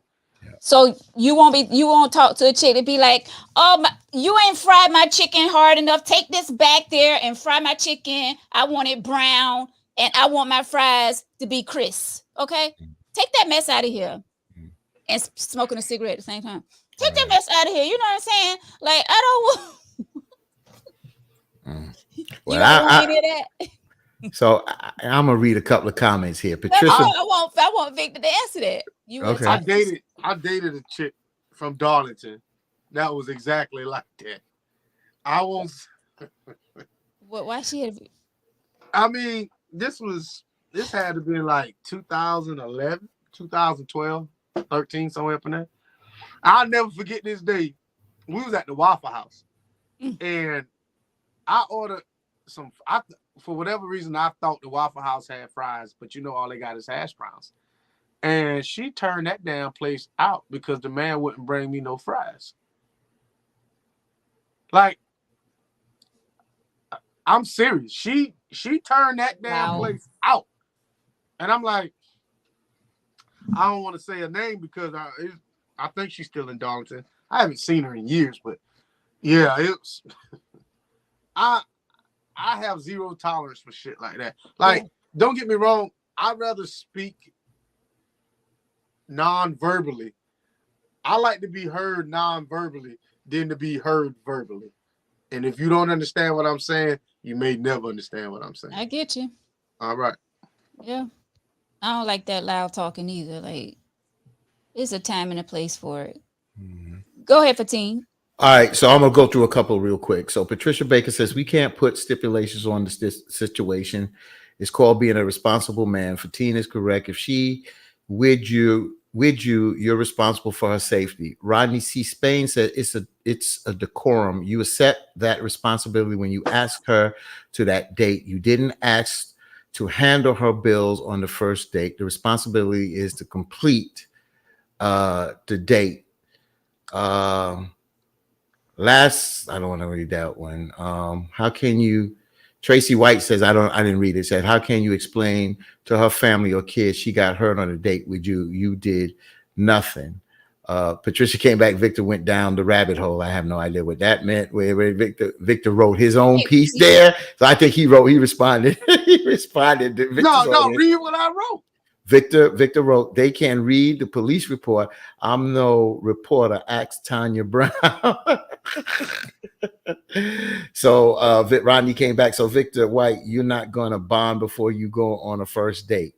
A: So you won't talk to a chick to be like, oh, you ain't fried my chicken hard enough. Take this back there and fry my chicken. I want it brown and I want my fries to be crisp. Okay, take that mess out of here. And smoking a cigarette at the same time. Take that mess out of here. You know what I'm saying? Like, I don't want.
C: Well,
A: you don't want any of that.
C: So I'm gonna read a couple of comments here. Patricia,
A: I want Victor to answer that.
C: Okay.
B: I dated a chick from Darlington that was exactly like that. I won't.
A: Why she had?
B: I mean, this had to be like 2011, 2012, 13, somewhere up in there. I'll never forget this day. We was at the Waffle House, and I ordered for whatever reason, I thought the Waffle House had fries, but all they got is hash browns. And she turned that damn place out because the man wouldn't bring me no fries. Like, I'm serious. She turned that damn place out. And I'm like, I don't want to say her name because I think she's still in Darlington. I haven't seen her in years, but yeah, it's I have zero tolerance for shit like that. Like, don't get me wrong, I'd rather speak non-verbally. I like to be heard non-verbally than to be heard verbally. And if you don't understand what I'm saying, you may never understand what I'm saying.
A: I get you.
B: All right.
A: Yeah. I don't like that loud talking either. Like, it's a time and a place for it. Go ahead, Fatine.
C: All right, so I'm gonna go through a couple real quick. So Patricia Baker says we can't put stipulations on this situation. It's called being a responsible man. Fatine is correct. If she with you, you're responsible for her safety. Rodney C. Spain said it's a decorum. You accept that responsibility when you ask her to that date. You didn't ask to handle her bills on the first date. The responsibility is to complete the date. Last, I don't want to read that one. How can you? Tracy White says, I didn't read it. Said, how can you explain to her family or kids she got hurt on a date with you? You did nothing. Patricia came back. Victor went down the rabbit hole. I have no idea what that meant. Where Victor wrote his own piece there. So I think he responded. he responded.
B: No, read what I wrote.
C: Victor wrote, they can read the police report. I'm no reporter. Ask Tanya Brown. So Rodney came back. So Victor White, you're not going to bond before you go on a first date.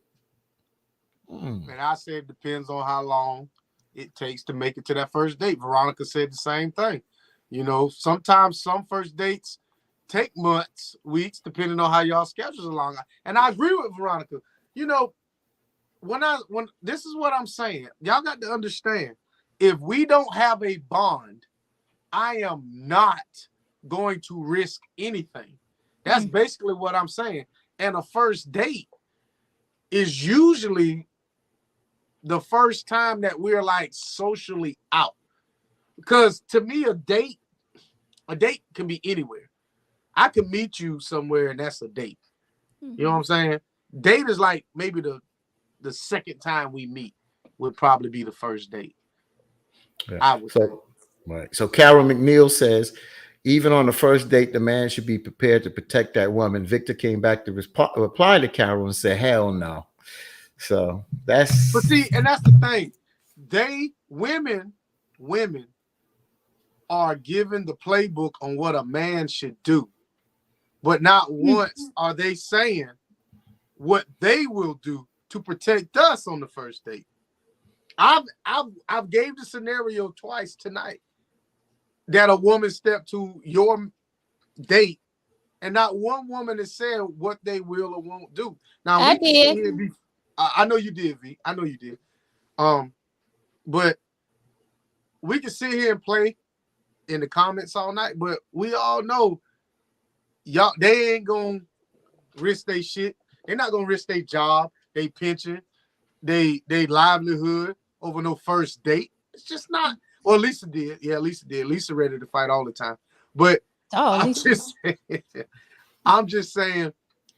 B: And I said, depends on how long it takes to make it to that first date. Veronica said the same thing. Sometimes some first dates take months, weeks, depending on how y'all schedules along. And I agree with Veronica. When this is what I'm saying, y'all got to understand, if we don't have a bond, I am not going to risk anything. That's basically what I'm saying. And a first date is usually the first time that we're like socially out. Because to me, a date can be anywhere. I can meet you somewhere and that's a date. You know what I'm saying? Date is like maybe the second time we meet would probably be the first date.
C: Yeah.
B: I would say.
C: Right. So Carol McNeil says, even on the first date, the man should be prepared to protect that woman. Victor came back to reply to Carol and said, hell no. So that's.
B: But see, and that's the thing. Women are given the playbook on what a man should do. But not once are they saying what they will do to protect us on the first date. I've gave the scenario twice tonight that a woman stepped to your date and not one woman has said what they will or won't do. Now
A: I did.
B: I know you did, V. I know you did. But we can sit here and play in the comments all night, but we all know y'all, they ain't gonna risk their shit. They're not gonna risk their job, their pension, they livelihood over no first date. It's just not. Well, Lisa did. Yeah, Lisa did. Lisa ready to fight all the time. But I'm just saying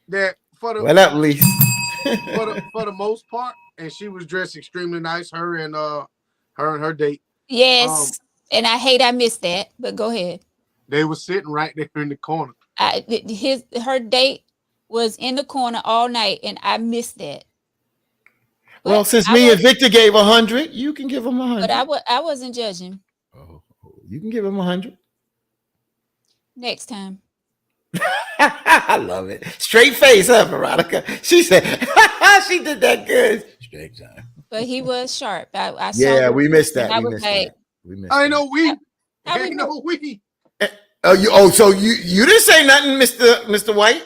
B: that for the
C: well, at least
B: for the most part, and she was dressed extremely nice. Her and her date.
A: Yes, and I missed that. But go ahead.
B: They were sitting right there in the corner.
A: Her date was in the corner all night, and I missed that. But
C: well, since me and Victor gave 100, you can give him 100.
A: But I wasn't judging.
C: Oh, you can give him 100
A: next time.
C: I love it. Straight face, huh, Veronica? She said she did that good. Straight time.
A: But he was sharp. I saw.
C: Yeah, we missed that.
A: I was like,
B: I know we. I know we.
C: So you didn't say nothing, Mr. White?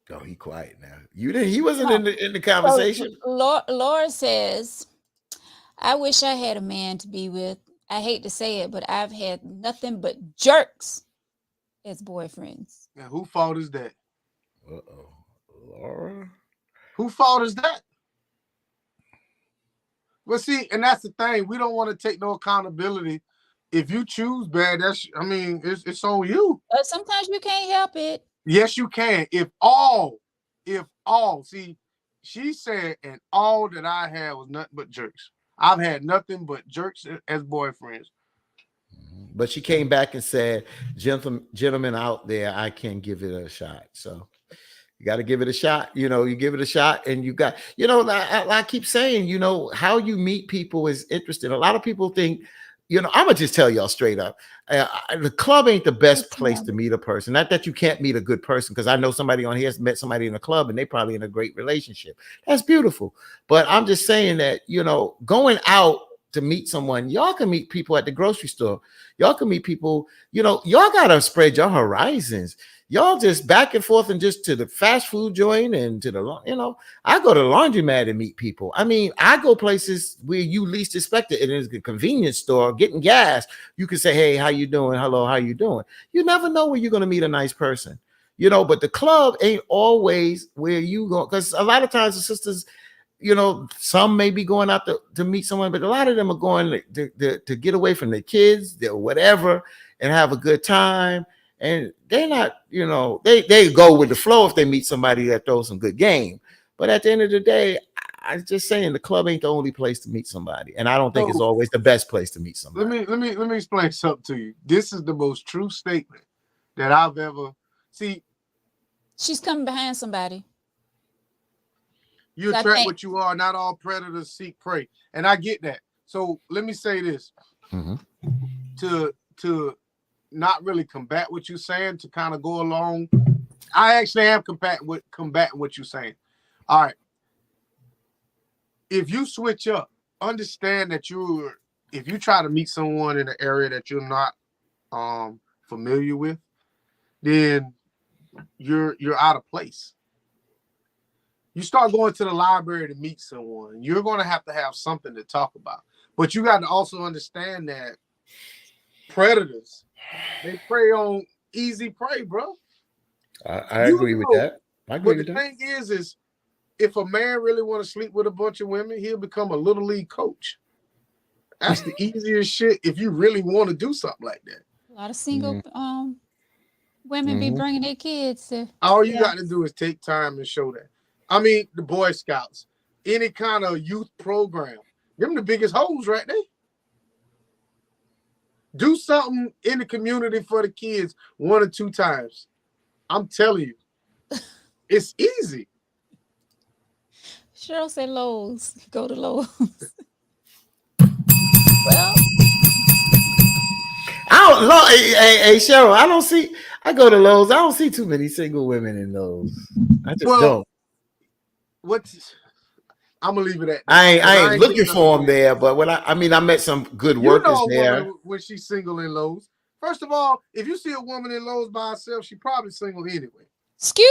C: Oh, he quiet now. You didn't. He wasn't in the conversation.
A: Laura says, "I wish I had a man to be with. I hate to say it, but I've had nothing but jerks as boyfriends."
B: Now, whose fault is that?
C: Laura.
B: Whose fault is that? Well, see, and that's the thing. We don't want to take no accountability. If you choose bad, it's on you.
A: But sometimes you can't help it.
B: Yes, you can. If all, see, she said, and all that I had was nothing but jerks. I've had nothing but jerks as boyfriends.
C: But she came back and said, gentlemen out there, I can give it a shot. So you got to give it a shot. You give it a shot and you got, I keep saying, how you meet people is interesting. A lot of people think, I'm going to just tell y'all straight up. The club ain't the best place to meet a person. Not that you can't meet a good person, because I know somebody on here has met somebody in a club and they probably in a great relationship. That's beautiful. But I'm just saying that, going out to meet someone, y'all can meet people at the grocery store. Y'all can meet people, y'all got to spread your horizons. Y'all just back and forth and just to the fast food joint and to the, I go to the laundromat and meet people. I mean, I go places where you least expect it. It is a convenience store, getting gas. You can say, hey, how you doing? Hello, how you doing? You never know where you're going to meet a nice person, but the club ain't always where you go. Because a lot of times the sisters, some may be going out to meet someone, but a lot of them are going to get away from their kids, their whatever, and have a good time. And they're not, they go with the flow if they meet somebody that throws some good game. But at the end of the day, I'm just saying the club ain't the only place to meet somebody. And I don't think it's always the best place to meet somebody.
B: Let me explain something to you. This is the most true statement that I've ever seen. She's coming behind somebody. You attract what you are. Not all predators seek prey. And I get that. So let me say this. To not really combat what you're saying, to kind of go along. I actually am combating what you're saying. All right. If you switch up, understand that if you try to meet someone in an area that you're not familiar with, then you're out of place. You start going to the library to meet someone, you're going to have something to talk about. But you got to also understand that predators. They prey on easy prey, bro.
C: I agree with that. I agree
B: but
C: with
B: the
C: that.
B: thing is if a man really want to sleep with a bunch of women, he'll become a little league coach. That's the easiest shit if you really want to do something like that.
A: A lot of single women be bringing their kids to.
B: All you got to do is take time and show that. I mean, the Boy Scouts, any kind of youth program, them the biggest hoes right there. Do something in the community for the kids 1 or 2 times. I'm telling you, it's easy.
A: Cheryl said Lowe's. Go to Lowe's. Well,
C: hey, Cheryl, I go to Lowe's. I don't see too many single women in Lowe's. I just don't.
B: I'm gonna leave it at that.
C: I ain't looking for them there, but when I met some good workers there.
B: When she's single in Lowe's. First of all, if you see a woman in Lowe's by herself, she probably single anyway.
A: Scoot.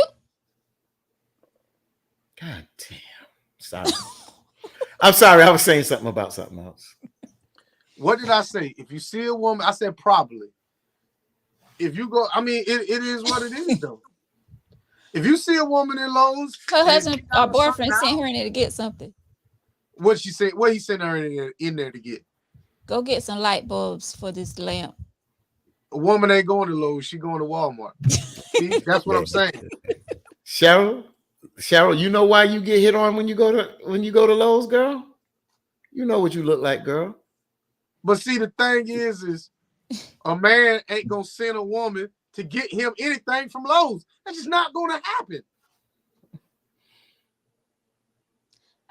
C: God damn. Sorry. I'm sorry. I was saying something about something else.
B: What did I say? If you see a woman, I said probably. If you go, I mean, it is what it is, though. If you see a woman in Lowe's,
A: her husband or boyfriend sent her in there to get something.
B: What she said? What he sent her in there to get?
A: Go get some light bulbs for this lamp.
B: A woman ain't going to Lowe's; she going to Walmart. See, that's what I'm saying.
C: Cheryl, you know why you get hit on when you go to Lowe's, girl? You know what you look like, girl.
B: But see, the thing is a man ain't gonna send a woman to get him anything from Lowe's. That's just not gonna happen.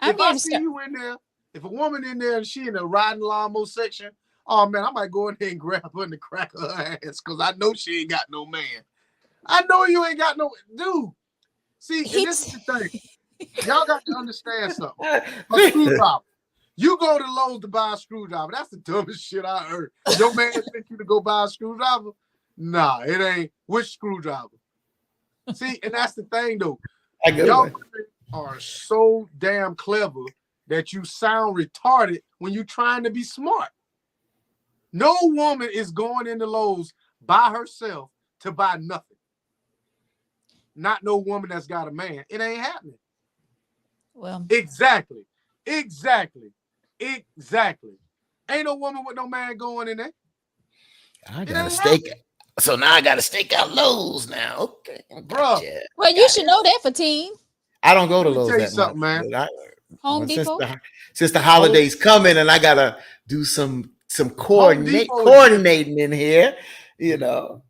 B: If I see you in there, if a woman in there and she in the riding lawnmower section, oh man, I might go in there and grab her in the crack of her ass because I know she ain't got no man. I know you ain't got no dude. See, and this is the thing. Y'all got to understand something. A screwdriver. You go to Lowe's to buy a screwdriver. That's the dumbest shit I heard. Your man sent you to go buy a screwdriver? Nah, it ain't. Which screwdriver? See, and that's the thing, though. Y'all are so damn clever that you sound retarded when you're trying to be smart. No woman is going into Lowe's by herself to buy nothing. Not no woman that's got a man. It ain't happening.
A: Well,
B: exactly. Ain't no woman with no man going in there.
C: I got a stake. So now I got to stake out Lowe's now. Okay,
B: bro.
A: Well, you should know that, Fatine.
C: I don't go to Lowe's
B: that
C: much,
B: man.
A: Home Depot.
C: Since the holidays coming, and I gotta do some coordinating in here. You know,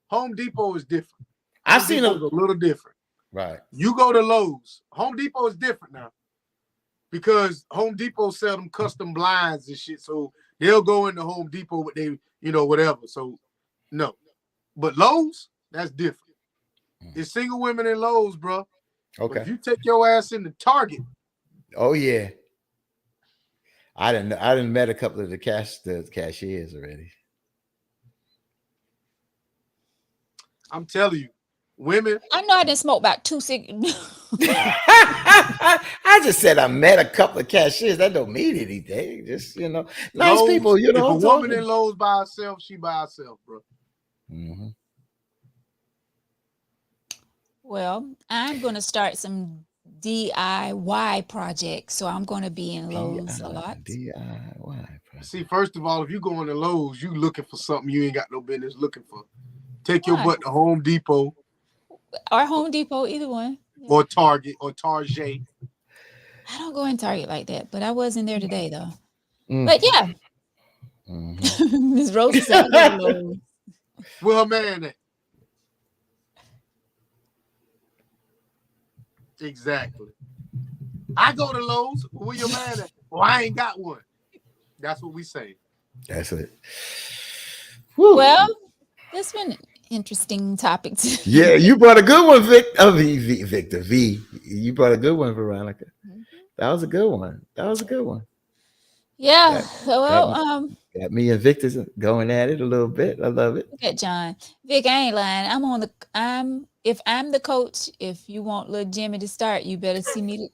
B: Home Depot is different.
C: I've seen
B: a little different.
C: Right.
B: You go to Lowe's. Home Depot is different now. Because Home Depot sell them custom blinds and shit. So they'll go into Home Depot with they, whatever. So no. But Lowe's, that's different. It's single women in Lowe's, bro.
C: Okay.
B: But if you take your ass into Target.
C: Oh yeah. I didn't met a couple of the cashiers already.
B: I'm telling you, women.
A: I know I didn't smoke about 2 cigarettes.
C: I just said I met a couple of cashiers. That don't mean anything. Just nice Lowe's, people.
B: If a woman in Lowe's by herself, she by herself, bro.
C: Mm-hmm.
A: Well, I'm going to start some DIY projects, so I'm going to be in Lowe's a lot.
C: DIY project.
B: See, first of all, if you go into Lowe's, you looking for something you ain't got no business looking for. Take your butt to Home Depot.
A: Or Home Depot, either one.
B: Yeah. Or Target or Target.
A: I don't go in Target like that, but I was in there today, though. But yeah. Ms. Rosa said Lowe's.
B: Where her man at? Exactly. I go to Lowe's. Where your man at? Well, I ain't got one. That's what we say.
C: That's it.
A: Whew. Well, it's been an interesting topic.
C: Yeah, you brought a good one, Victor V. You brought a good one, Veronica. That was a good one.
A: Yeah.
C: Got me and Victor going at it a little bit. I love it.
A: Look at John. Vic, I ain't lying. If I'm the coach, if you want little Jimmy to start, you better see me.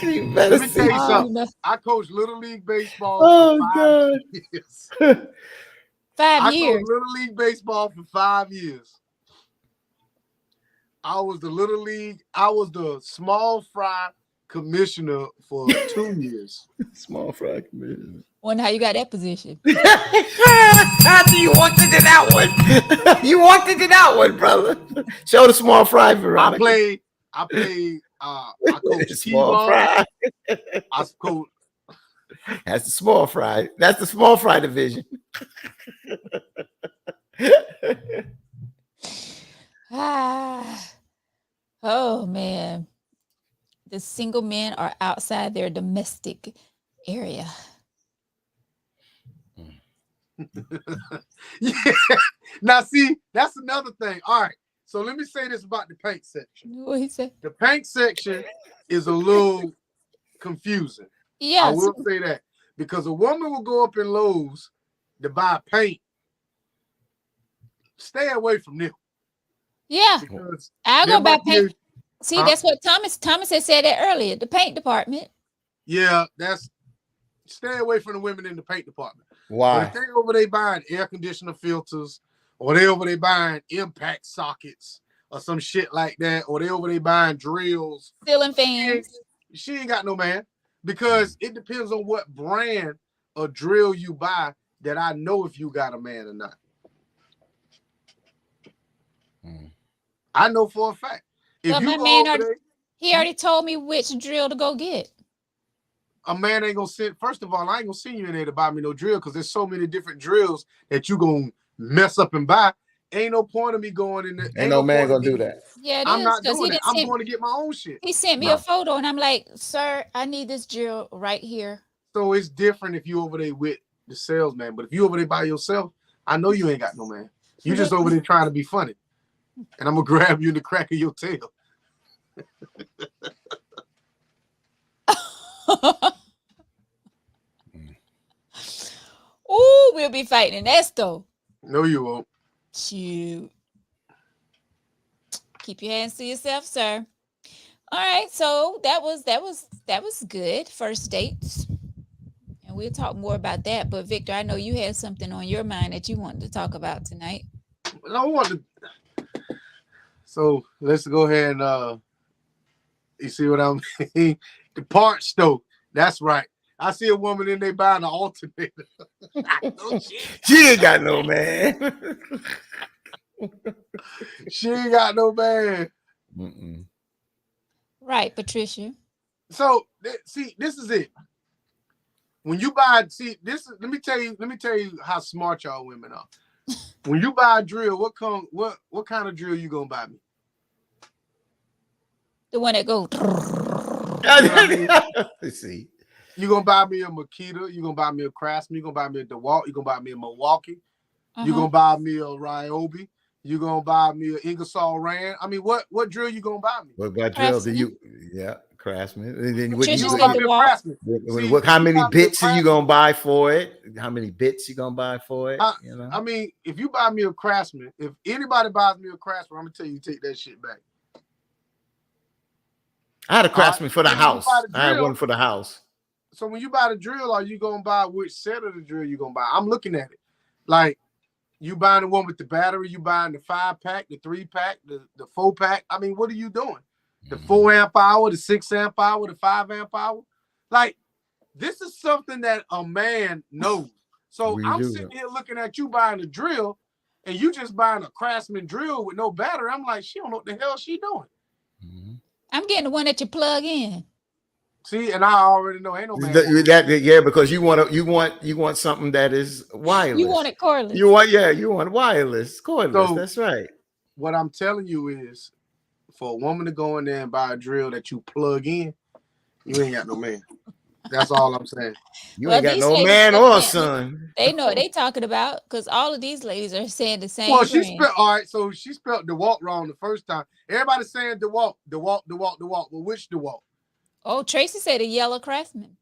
C: You better
B: Let me tell you
C: see.
B: something. I coached Little League Baseball
C: Oh,
B: for 5
C: God.
B: years.
A: 5
B: I
A: years.
B: coached Little League Baseball for 5 years. I was the small fry commissioner for 2 years.
C: Small fry commissioner.
A: Wonder how you got that position.
C: You walked into that one. You walked into that one, brother. Show the small fry, Veronica.
B: I coached
C: small
B: T-ball.
C: fry.
B: I coached.
C: That's the small fry. That's the small fry division.
A: Oh man. The single men are outside their domestic area.
B: Yeah. Now, see, that's another thing. All right. So let me say this about the paint section.
A: What he said?
B: The paint section is a little confusing.
A: Yeah.
B: I will say that because a woman will go up in Lowe's to buy paint. Stay away from them.
A: Yeah.
B: Because
A: I'll go buy paint. See,
B: Huh?
A: that's what Thomas had said that earlier. The paint department.
B: Yeah, stay away from the women in the paint department.
C: Why?
B: But if they over there buying air conditioner filters, or they over there buying impact sockets, or some shit like that, or they over there buying drills,
A: Ceiling fans.
B: She ain't got no man, because it depends on what brand of drill you buy that I know if you got a man or not. I know for a fact. If
A: But
B: you
A: my
B: go
A: man
B: over there,
A: he already told me which drill to go get.
B: a man ain't gonna send. First of all, I ain't gonna send you in there to buy me no drill because there's so many different drills that you gonna mess up and buy. Ain't no point of me going in there.
C: Ain't no man gonna do that.
A: Yeah,
B: I'm not doing it. I'm going to get my own shit.
A: He sent me a photo, and I'm like, "Sir, I need this drill right here."
B: So it's different if you over there with the salesman, but if you over there by yourself, I know you ain't got no man. You just over there trying to be funny, and I'm gonna grab you in the crack of your tail.
A: Ooh, we'll be fighting in that store.
B: No, you won't.
A: Shoot. Keep your hands to yourself, sir. All right, so that was good. First dates. And we'll talk more about that. But Victor, I know you had something on your mind that you wanted to talk about tonight.
B: I want to. So let's go ahead and you see what I mean? The parts store. That's right. I see a woman in there buying an alternator.
C: She ain't got no man.
B: She ain't got no man.
A: Right, Patricia.
B: So see, this is it. When you buy, let me tell you how smart y'all women are. When you buy a drill, what kind of drill you gonna buy me?
A: The one that goes.
C: Let's see.
B: You gonna buy me a Makita, you gonna buy me a Craftsman, you gonna buy me a DeWalt, you gonna buy me a Milwaukee, you gonna buy me a Ryobi, you gonna buy me an Ingersoll Rand. I mean, what drill you gonna buy me?
C: What drill do you? Yeah, Craftsman. And then what
A: Patricia's
C: you
A: got the
B: Craftsman.
C: How many bits are you gonna buy for it? How many bits you gonna buy for it? You know?
B: I mean, if you buy me a Craftsman, if anybody buys me a Craftsman, I'm gonna tell you take that shit back.
C: I had a Craftsman for the house. I had one for the house.
B: So when you buy the drill, are you gonna buy which set of the drill you gonna buy? I'm looking at it. Like you buying the one with the battery, you buying the 5-pack, the 3-pack, the 4-pack. I mean, what are you doing? The 4 amp hour, the 6 amp hour, the 5 amp hour. Like, this is something that a man knows. So I'm sitting here looking at you buying a drill, and you just buying a Craftsman drill with no battery. I'm like, she don't know what the hell she doing.
A: I'm getting the one that you plug in.
B: See, and I already know ain't no man.
C: Because you want something that is wireless.
A: You want it cordless.
C: You want wireless, cordless. So, that's right.
B: What I'm telling you is, for a woman to go in there and buy a drill that you plug in, you ain't got no man. That's all I'm saying.
C: You ain't got no man or son.
A: They know what they talking about because all of these ladies are saying the same.
B: Well, she spelled DeWalt wrong the first time. Everybody's saying DeWalt. Well, which DeWalt?
A: Oh, Tracy said a yellow Craftsman.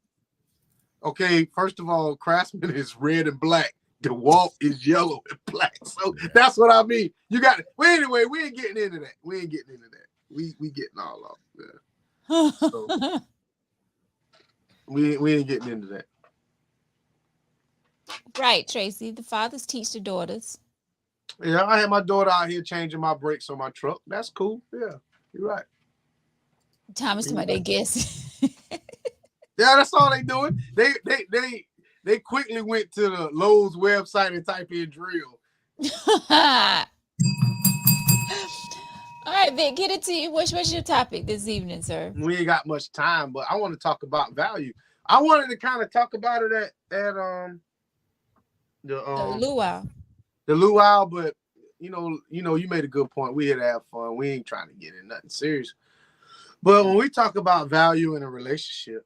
B: Okay, first of all, Craftsman is red and black. DeWalt is yellow and black. So that's what I mean. You got it. Well, anyway, we ain't getting into that. We getting all off. Yeah. So, We ain't getting into that.
A: Right, Tracy. The fathers teach the daughters.
B: Yeah, I had my daughter out here changing my brakes on my truck. That's cool. Yeah, you're right.
A: Thomas,
B: You're
A: my they
B: right.
A: guess.
B: Yeah, that's all they doing. They quickly went to the Lowe's website and type in drill.
A: All right, Vic, get it to you. What's your topic this evening, sir?
B: We ain't got much time, but I want to talk about value. I wanted to kind of talk about it at
A: The luau.
B: The luau, but you made a good point. We here to have fun. We ain't trying to get in nothing serious. But when we talk about value in a relationship,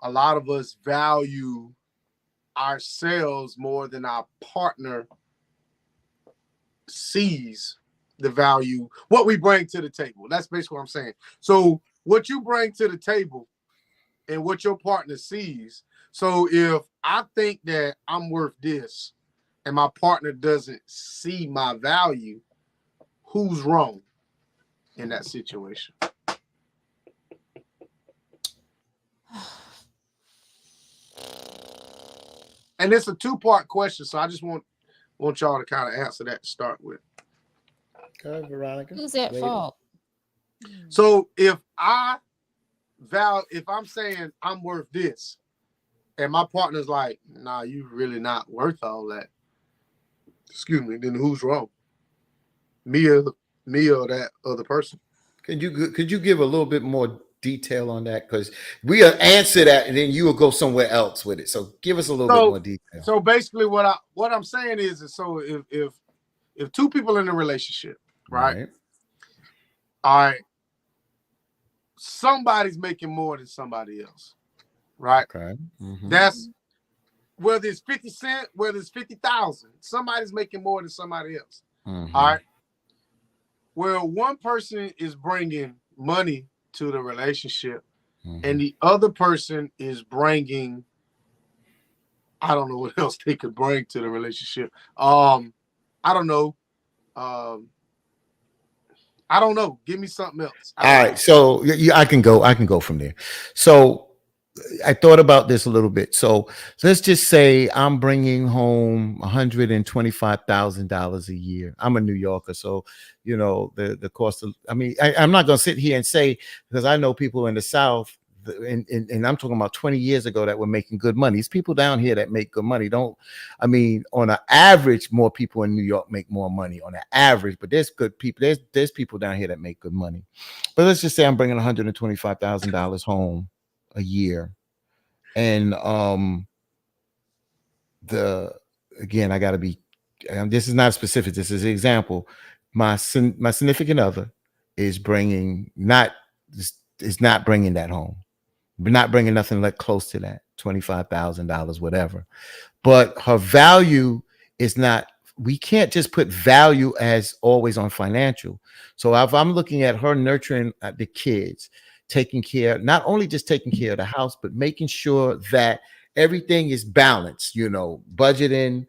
B: a lot of us value ourselves more than our partner sees the value, what we bring to the table. That's basically what I'm saying. So what you bring to the table and what your partner sees. So if I think that I'm worth this and my partner doesn't see my value, who's wrong in that situation? And it's a two-part question, so I just want y'all to kind of answer that to start with.
C: Okay, Veronica.
A: Who's at fault?
B: So if I'm saying I'm worth this, and my partner's like, nah, you really not worth all that. Excuse me, then who's wrong? Me or that other person?
C: Could you give a little bit more detail on that? Because we'll answer that and then you will go somewhere else with it. So give us a little bit more detail.
B: So basically what I'm saying is so if two people in a relationship, right? All right, somebody's making more than somebody else, right?
C: Okay. Mm-hmm.
B: That's whether it's 50 cents, whether it's 50,000, somebody's making more than somebody else.
C: Mm-hmm.
B: All right. Well, one person is bringing money to the relationship, and the other person is bringing, I don't know what else they could bring to the relationship. I don't know. I don't know. Give me something else.
C: All right. So I can go from there. So I thought about this a little bit. So let's just say I'm bringing home $125,000 a year. I'm a New Yorker, so the cost of. I mean, I'm not going to sit here and say, because I know people in the South, and I'm talking about 20 years ago that were making good money. It's people down here that make good money. On an average, more people in New York make more money on an average, but there's good people. There's people down here that make good money. But let's just say I'm bringing $125,000 home a year, and I got to be. This is not specific. This is an example. My significant other is not bringing that home. We're not bringing nothing like close to that, $25,000, whatever. But her value is not. We can't just put value as always on financial. So if I'm looking at her nurturing the kids, not only just taking care of the house, but making sure that everything is balanced, budget, even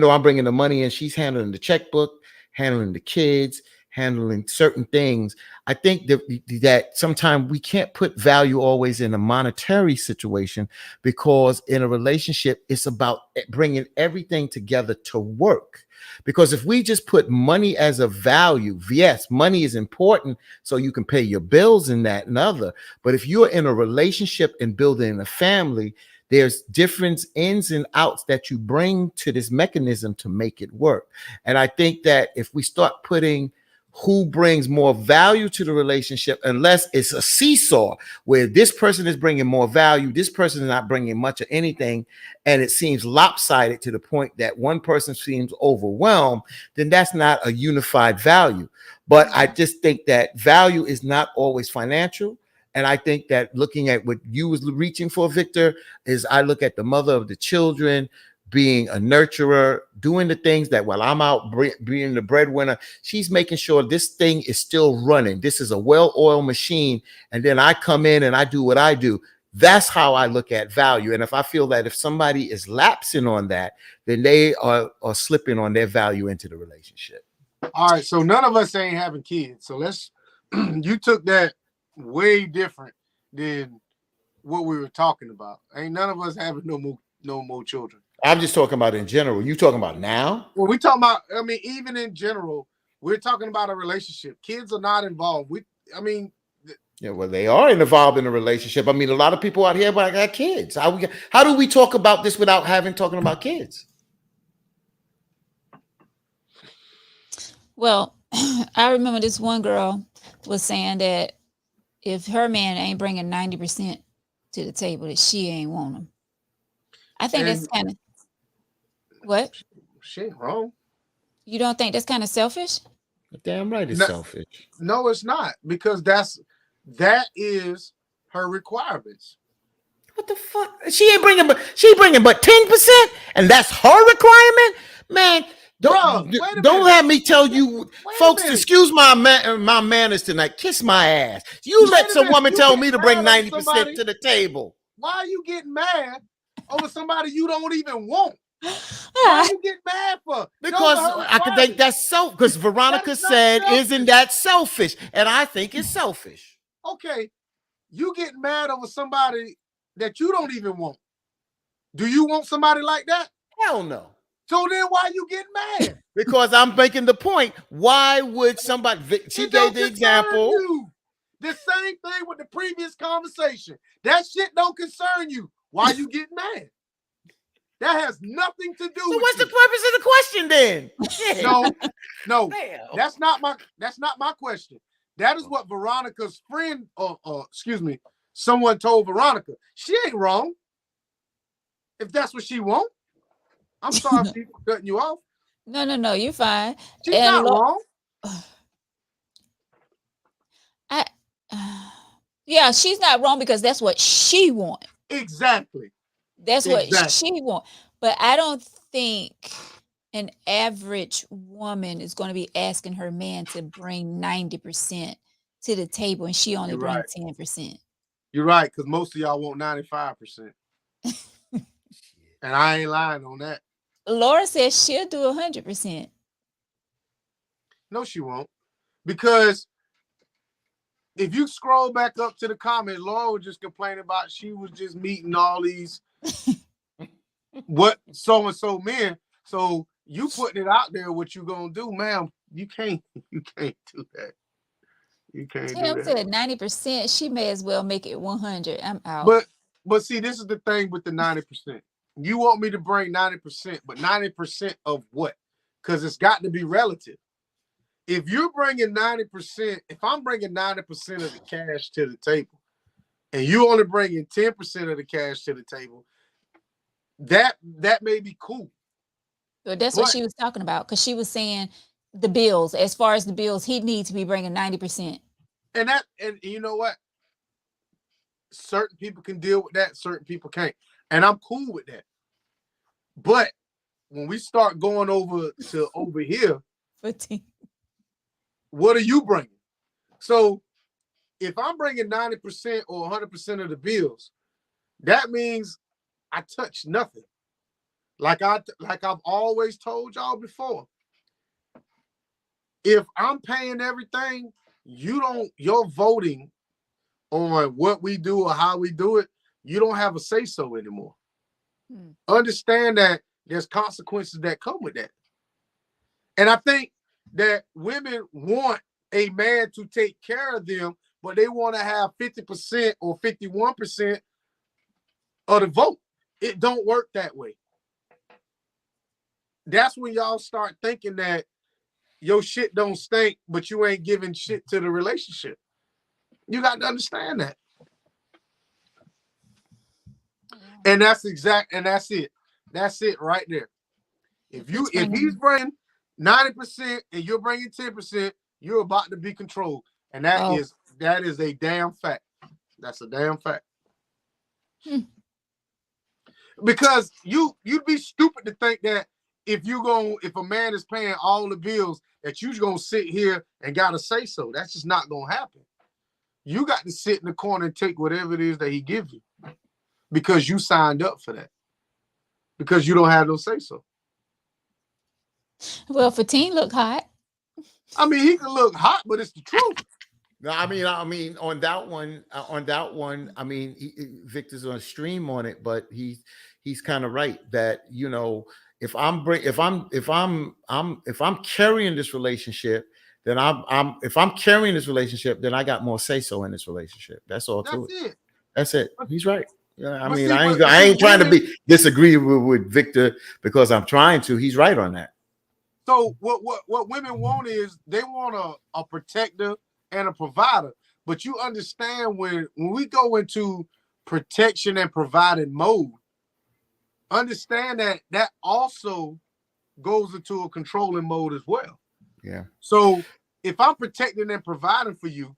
C: though I'm bringing the money in, she's handling the checkbook, handling the kids, handling certain things. I think that sometimes we can't put value always in a monetary situation, because in a relationship, it's about bringing everything together to work. Because if we just put money as a value, yes, money is important so you can pay your bills and that and other. But if you're in a relationship and building a family, there's different ins and outs that you bring to this mechanism to make it work. And I think that if we start putting who brings more value to the relationship, unless it's a seesaw where this person is bringing more value, this person is not bringing much of anything, and it seems lopsided to the point that one person seems overwhelmed, then that's not a unified value. But I just think that value is not always financial. And I think that looking at what you was reaching for, Victor, is I look at the mother of the children, being a nurturer, doing the things that while I'm out being the breadwinner, she's making sure this thing is still running. This is a well-oiled machine. And then I come in and I do what I do. That's how I look at value. And if I feel that if somebody is lapsing on that, then they are slipping on their value into the relationship.
B: All right. So none of us ain't having kids. So you took that way different than what we were talking about. Ain't none of us having no more children.
C: I'm just talking about in general. You talking about now?
B: Well, we talking about. I mean, even in general, we're talking about a relationship. Kids are not involved.
C: Yeah, well, they are involved in a relationship. I mean, a lot of people out here got kids. How do we talk about this without talking about kids?
A: Well, I remember this one girl was saying that if her man ain't bringing 90% to the table, that she ain't want him. I think that's kind of what?
B: She ain't wrong.
A: You don't think that's kind of selfish?
C: Damn right, it's selfish.
B: No, it's not, because that is her requirements.
C: What the fuck? She bringing but 10%, and that's her requirement, man. Don't have me tell you, folks. Excuse my manners tonight. Kiss my ass. You let some woman tell me to bring 90% to the table.
B: Why are you getting mad over somebody you don't even want? Why are you getting mad for?
C: Because I can think that's so. Because Veronica said, "Isn't that selfish?" And I think it's selfish.
B: Okay, you getting mad over somebody that you don't even want. Do you want somebody like that?
C: Hell no.
B: So then why you getting mad?
C: Because I'm making the point. Why would somebody? She gave the example.
B: The same thing with the previous conversation. That shit don't concern you. Why you getting mad? That has nothing to do with
C: So what's the purpose of the question then?
B: No. That's not my question. That is what Veronica's friend, someone told Veronica. She ain't wrong. If that's what she wants. I'm sorry for cutting you off.
A: No, you're fine.
B: She's not wrong.
A: Yeah, she's not wrong because that's what she wants.
B: Exactly.
A: That's what she wants. But I don't think an average woman is going to be asking her man to bring 90% to the table and she only brings 10%.
B: You're right, because most of y'all want 95%. And I ain't lying on that.
A: Laura says she'll do 100%.
B: No, she won't. Because if you scroll back up to the comment, Laura was just complaining about she was just meeting all these what so-and-so men. So you putting it out there, what you gonna do, ma'am? You can't do that. You can't do that.
A: Tim said 90%. She may as well make it 100. I'm out.
B: But see, this is the thing with the 90%. You want me to bring 90%, but 90% of what? Because it's got to be relative. If you're bringing 90%, if I'm bringing 90% of the cash to the table, and you only bringing 10% of the cash to the table, that may be cool.
A: But that's what she was talking about, because she was saying the bills. As far as the bills, he needs to be bringing 90%.
B: And you know what? Certain people can deal with that. Certain people can't. And I'm cool with that. But when we start going over here,
A: 15.
B: What are you bringing? So if I'm bringing 90% or 100% of the bills, that means I touch nothing. Like I've always told y'all before. If I'm paying everything, you're voting on what we do or how we do it. You don't have a say-so anymore. Understand that there's consequences that come with that. And I think that women want a man to take care of them, but they want to have 50% or 51% of the vote. It don't work that way. That's when y'all start thinking that your shit don't stink, but you ain't giving shit to the relationship. You got to understand that. And that's it. That's it right there. If he's bringing 90% and you're bringing 10%, you're about to be controlled. And that is a damn fact. That's a damn fact. Because you'd be stupid to think that if a man is paying all the bills, that you're gonna sit here and gotta say so. That's just not gonna happen. You got to sit in the corner and take whatever it is that he gives you. Because you signed up for that. Because you don't have no say so.
A: Well, Fatine look hot.
B: I mean, he can look hot, but it's the truth.
C: No, I mean, on that one, I mean, Victor's on a stream on it, but he's kind of right that if I'm carrying this relationship, then if I'm carrying this relationship, then I got more say so in this relationship. That's all to it.
B: That's it.
C: That's it. He's right. Yeah, I
B: But
C: mean,
B: see,
C: I ain't trying to be disagree with Victor because I'm trying to. He's right on that.
B: So what women want is they want a protector and a provider. But you understand when we go into protection and providing mode, understand that also goes into a controlling mode as well.
C: Yeah.
B: So if I'm protecting and providing for you,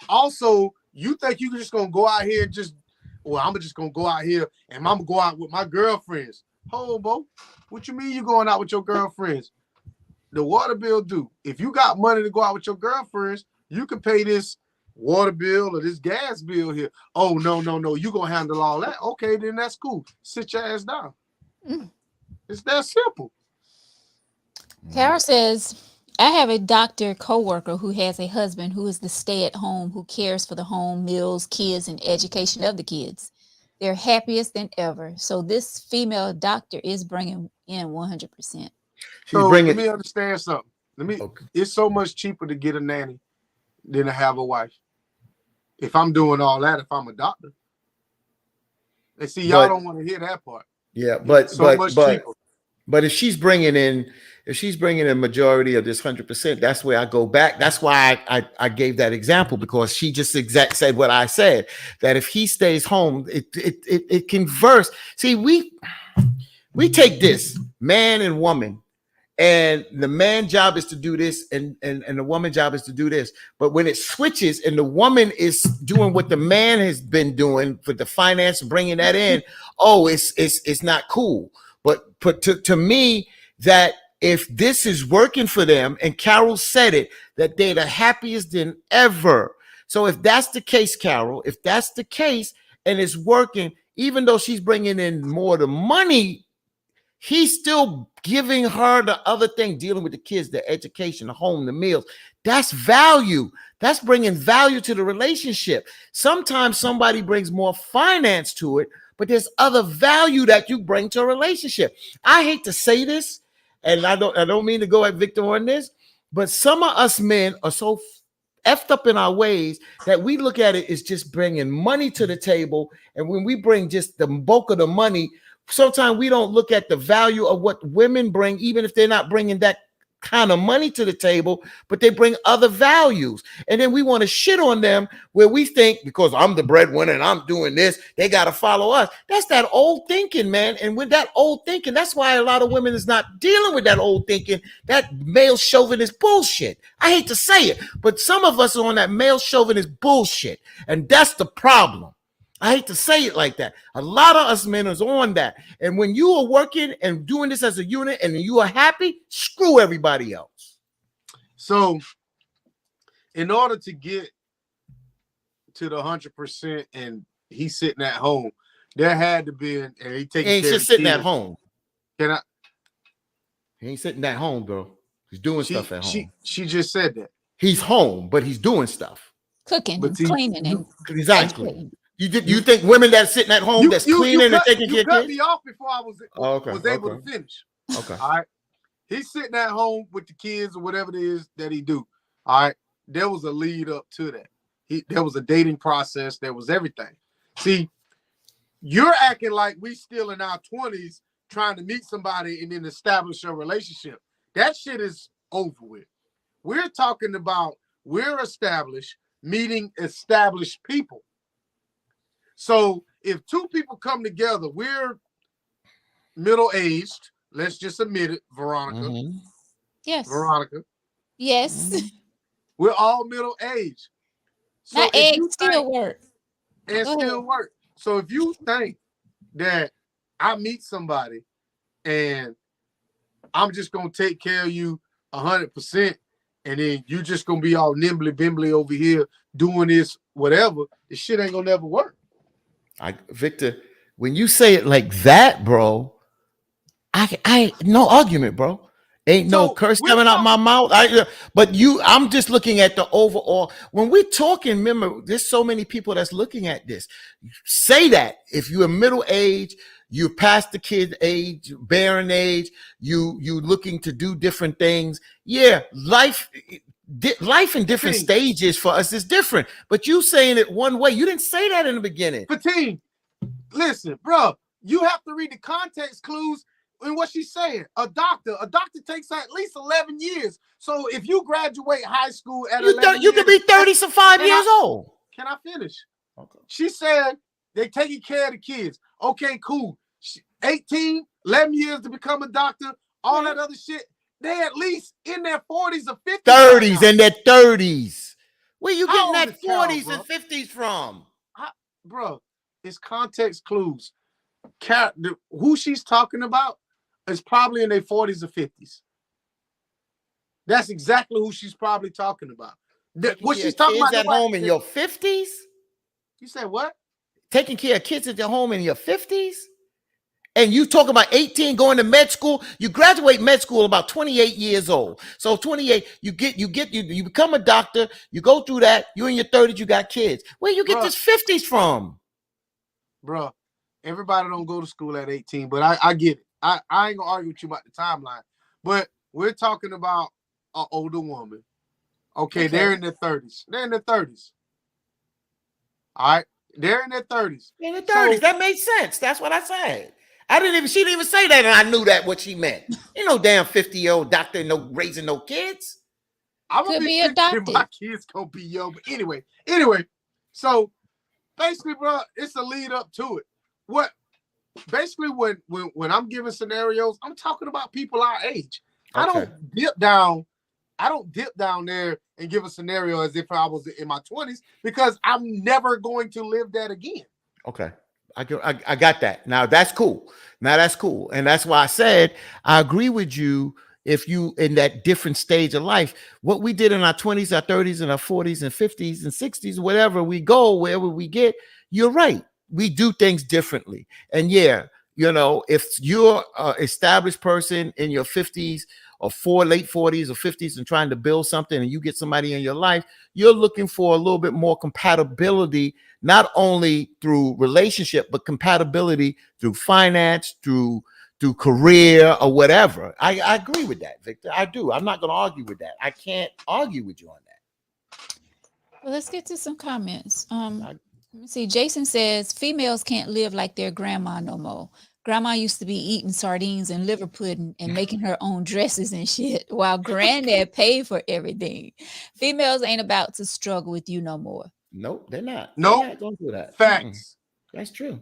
B: also you think you're just gonna go out here and I'm just gonna go out here and I'm gonna go out with my girlfriends. Hobo, what you mean you going out with your girlfriends? The water bill due. If you got money to go out with your girlfriends, you can pay this water bill or this gas bill here. Oh, no. You gonna handle all that. Okay, then that's cool. Sit your ass down. It's that simple.
A: Carol says, I have a doctor coworker who has a husband who is the stay-at-home, who cares for the home, meals, kids, and education of the kids. They're happiest than ever. So this female doctor is bringing in 100%.
B: Let me understand something. It's so much cheaper to get a nanny than to have a wife. If I'm doing all that, if I'm a doctor. And see, y'all don't want to hear that part.
C: Yeah, but if she's bringing in majority of this 100%, that's where I go back. That's why I gave that example, because she just said what I said, that if he stays home, it converts. See, we take this man and woman, and the man job is to do this, and the woman job is to do this. But when it switches and the woman is doing what the man has been doing for the finance, bringing that in, it's not cool. But to me, that if this is working for them, and Carol said it, that they're the happiest than ever. So if that's the case, Carol, if that's the case and it's working, even though she's bringing in more of the money, he's still giving her the other thing, dealing with the kids, the education, the home, the meals. That's value. That's bringing value to the relationship. Sometimes somebody brings more finance to it, but there's other value that you bring to a relationship. I hate to say this, and I don't mean to go at Victor on this, but some of us men are so effed up in our ways that we look at it as just bringing money to the table. And when we bring just the bulk of the money, sometimes we don't look at the value of what women bring, even if they're not bringing that kind of money to the table, but they bring other values. And then we want to shit on them where we think, because I'm the breadwinner and I'm doing this, they got to follow us. That's that old thinking, man. And with that old thinking, that's why a lot of women is not dealing with that old thinking. That male chauvinist bullshit. I hate to say it, but some of us are on that male chauvinist bullshit. And that's the problem. I hate to say it like that. A lot of us men is on that. And when you are working and doing this as a unit and you are happy, screw everybody else.
B: So in order to get to the 100% and he's sitting at home, there had to be, and he takes care of the
C: just sitting
B: kids.
C: at home.
B: He
C: ain't sitting at home, bro. He's doing stuff at home.
B: She just said that.
C: He's home, but he's doing stuff.
A: Cooking, cleaning, and
C: exactly. You think women that's sitting at home that's cleaning and taking care of kids?
B: You cut me off before I was able to finish.
C: Okay.
B: All right. He's sitting at home with the kids or whatever it is that he do. All right. There was a lead up to that. There was a dating process. There was everything. See, you're acting like we still in our 20s trying to meet somebody and then establish a relationship. That shit is over with. We're talking about we're established, meeting established people. So if two people come together, we're middle-aged. Let's just admit it, Veronica.
A: Mm-hmm. Yes.
B: Veronica.
A: Yes.
B: Mm-hmm. We're all middle-aged.
A: So that egg still work.
B: And still work. So if you think that I meet somebody and I'm just going to take care of you 100%, and then you just going to be all nimbly-bimbly over here doing this, whatever, this shit ain't going to never work.
C: Victor, when you say it like that, bro, I no argument, bro. Ain't no curse coming out my mouth. I'm just looking at the overall. When we're talking, remember, there's so many people that's looking at this. Say that if you're middle age, you're past the kid age, bearing age, you looking to do different things. Yeah, life in different stages for us is different. But you saying it one way, you didn't say that in the beginning.
B: Fatine, listen, bro, you have to read the context clues. And what she's saying, a doctor takes at least 11 years. So if you graduate high school at 11
C: you could be 35 years old.
B: Can I finish? Okay. She said they taking care of the kids. Okay, cool. 18, 11 years to become a doctor, all that other shit. They at least in their 40s or 50s.
C: 30s in their 30s. Where you getting that 40s and 50s from?
B: Bro, it's context clues. Who she's talking about is probably in their 40s or 50s. That's exactly who she's probably talking about. What she's talking about
C: at home in your 50s?
B: You said what?
C: Taking care of kids at your home in your 50s? And you talking about 18 going to med school? You graduate med school about 28 years old. So 28, you become a doctor, you go through that, you're in your 30s, you got kids. Where you get this 50s from?
B: Bro, everybody don't go to school at 18, but I get it. I ain't gonna argue with you about the timeline, but we're talking about an older woman. Okay, they're in their 30s. They're in their 30s. All right, they're in their 30s.
C: In their 30s, so, that makes sense. That's what I said. She didn't even say that, and I knew that what she meant. Ain't no damn 50-year-old doctor raising no kids.
B: I'm gonna be adopted. My kids gonna be young, but anyway. So basically, bro, it's a lead up to it. What? Basically, when I'm giving scenarios, I'm talking about people our age. Okay. I don't dip down there and give a scenario as if I was in my 20s because I'm never going to live that again.
C: Okay. I got that. Now that's cool. And that's why I said I agree with you. If you in that different stage of life, what we did in our 20s, our 30s, and our 40s and 50s and 60s, wherever we go, wherever we get, you're right. We do things differently. And yeah, if you're an established person in your 50s or late 40s or 50s and trying to build something and you get somebody in your life, you're looking for a little bit more compatibility, not only through relationship, but compatibility through finance, through career or whatever. I agree with that, Victor. I do. I'm not going to argue with that. I can't argue with you on that.
A: Well, let's get to some comments. Let me see. Jason says females can't live like their grandma no more. Grandma used to be eating sardines and liver pudding and making her own dresses and shit while granddad paid for everything. Females ain't about to struggle with you no more.
C: Nope, they're not.
B: Nope.
C: They're not going through that.
B: Facts.
C: That's true.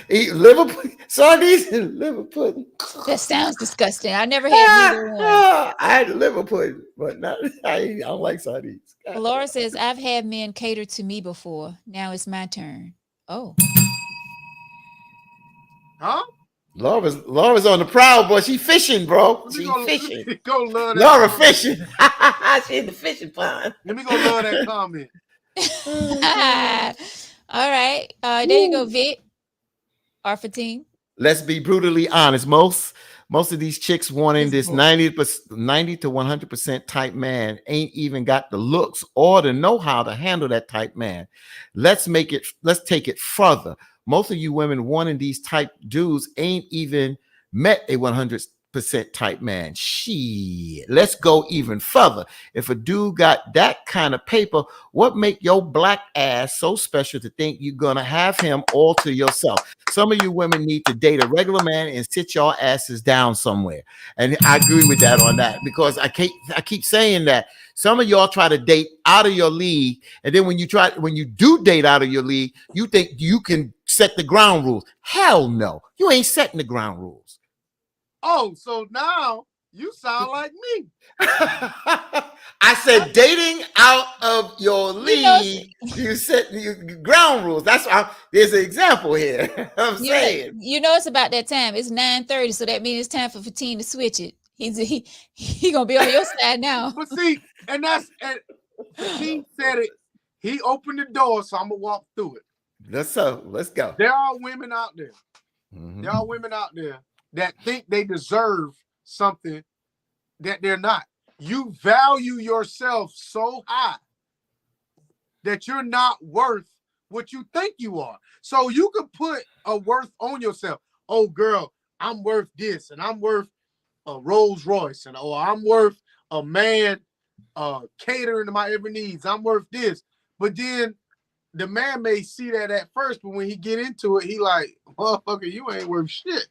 C: Eat liver pudding, sardines and liver pudding.
A: That sounds disgusting. I never had neither one.
C: I had liver pudding, but I don't like sardines.
A: Laura says, I've had men cater to me before. Now it's my turn. Oh.
B: Huh?
C: Laura's on the prowl, boy. She fishing, bro. She fishing.
B: Go love that
C: Laura fishing. She in the fishing pond.
B: Let me go love that comment.
A: All right. There you go, Vic. R15.
C: Let's be brutally honest. Most of these chicks wanting this 90 to 100% type man ain't even got the looks or the know-how to handle that type man. Let's take it further. Most of you women wanting these type dudes ain't even met a 100% type man. Shit. Let's go even further. If a dude got that kind of paper, what make your black ass so special to think you're gonna have him all to yourself? Some of you women need to date a regular man and sit your asses down somewhere. And I agree with that on that, because I keep saying that some of y'all try to date out of your league, and then when you do date out of your league, you think you can set the ground rules. Hell no, you ain't setting the ground rules.
B: Oh, so now you sound like me.
C: I said dating out of your league, you set your ground rules. That's why there's an example here. I'm saying.
A: It's about that time. It's 9:30, so that means it's time for Fatine to switch it. He gonna be on your side now.
B: But see, and Fatine said it. He opened the door, so I'm gonna walk through it.
C: Let's go.
B: There are women out there. Mm-hmm. There are women out there that think they deserve something that they're not. You value yourself so high that you're not worth what you think you are. So you can put a worth on yourself. Oh, girl, I'm worth this, and I'm worth a Rolls Royce, and oh, I'm worth a man catering to my every needs. I'm worth this. But then the man may see that at first, but when he get into it, he like, motherfucker, you ain't worth shit.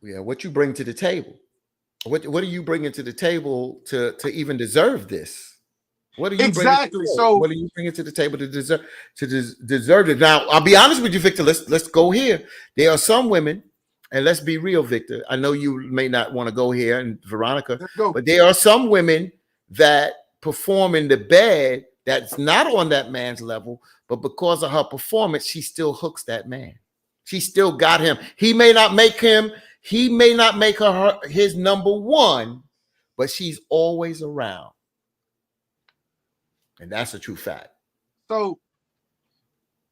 C: Yeah, what you bring to the table? What are you bringing to the table to even deserve this? What are you
B: exactly? So
C: what are you bringing to the table to deserve it? Now, I'll be honest with you, Victor. Let's go here. There are some women, and let's be real, Victor. I know you may not want to go here, and Veronica, but there are some women that perform in the bed that's not on that man's level, but because of her performance, she still hooks that man. She still got him. He may not make her his number one, but she's always around. And that's a true fact.
B: So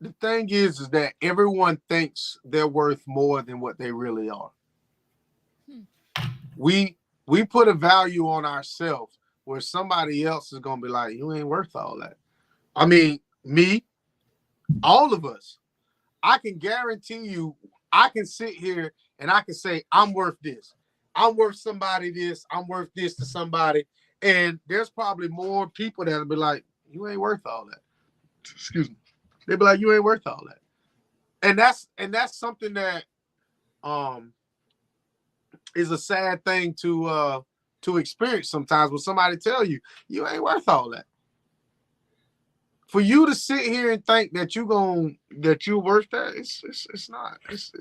B: the thing is that everyone thinks they're worth more than what they really are. We put a value on ourselves where somebody else is gonna be like, you ain't worth all that. I mean, me, all of us. I can guarantee you, I can sit here and I can say, I'm worth this. I'm worth somebody this. I'm worth this to somebody. And there's probably more people that'll be like, you ain't worth all that. Excuse me. They'll be like, you ain't worth all that. And that's something that is a sad thing to experience sometimes when somebody tell you, you ain't worth all that. For you to sit here and think that you're worth that, it's not. It's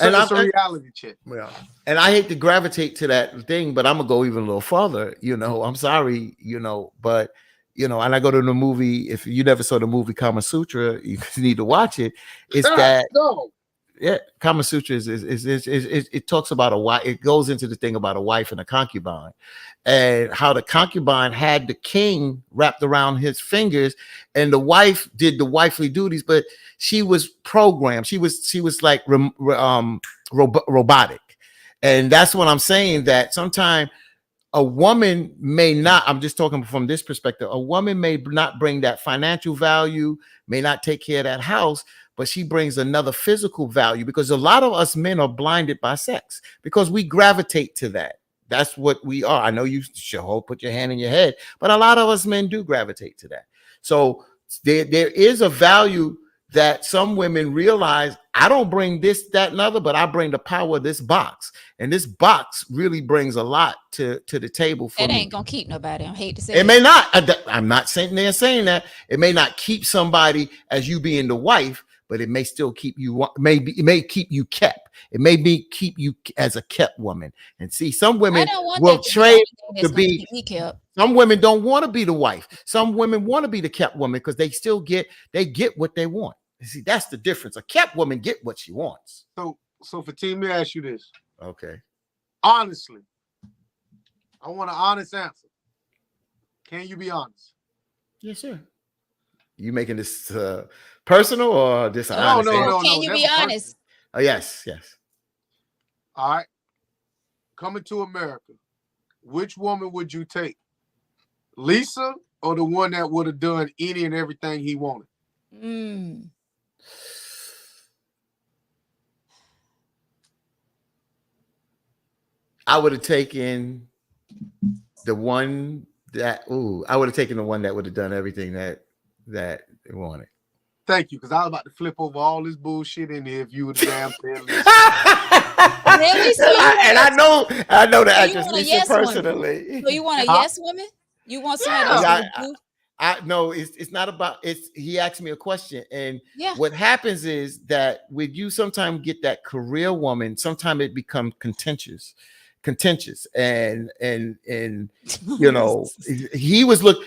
B: a reality check.
C: Yeah. And I hate to gravitate to that thing, but I'm gonna go even a little further. I'm sorry, but and I go to the movie. If you never saw the movie Kama Sutra, you need to watch it. It's that yeah, Kama Sutra is it talks about a wife. It goes into the thing about a wife and a concubine, and how the concubine had the king wrapped around his fingers, and the wife did the wifely duties, but she was programmed. She was like robotic, and that's what I'm saying. That sometimes a woman may not. I'm just talking from this perspective. A woman may not bring that financial value, may not take care of that house, but she brings another physical value, because a lot of us men are blinded by sex because we gravitate to that. That's what we are. I know you should put your hand in your head, but a lot of us men do gravitate to that. So there is a value that some women realize. I don't bring this, that, and other, but I bring the power of this box. And this box really brings a lot to the table for me.
A: It ain't gonna keep nobody. I hate to say
C: it. May not. I'm not saying that. It may not keep somebody as you being the wife, but it may still keep you. It may keep you kept. It may keep you as a kept woman. And see, some women will trade to be kept. Some women don't want to be the wife. Some women want to be the kept woman because they still get what they want. See, that's the difference. A kept woman get what she wants.
B: So Fatim, let me ask you this.
C: Okay.
B: Honestly, I want an honest answer. Can you be honest?
C: Yes, sir. You making this personal or this?
B: No.
A: Can you be honest?
C: Oh, yes.
B: All right. Coming to America, which woman would you take? Lisa or the one that would have done any and everything he wanted?
C: I would have taken the one that would have done everything that they wanted.
B: Thank you, because I was about to flip over all this bullshit in there if you would damn tell me.
A: Really? So
C: I know the actress Lisa personally.
A: Woman. So you want a yes woman? You want somebody
C: no, it's not about it's. He asked me a question, and what happens is that with you sometimes get that career woman, sometimes it becomes contentious, and he was what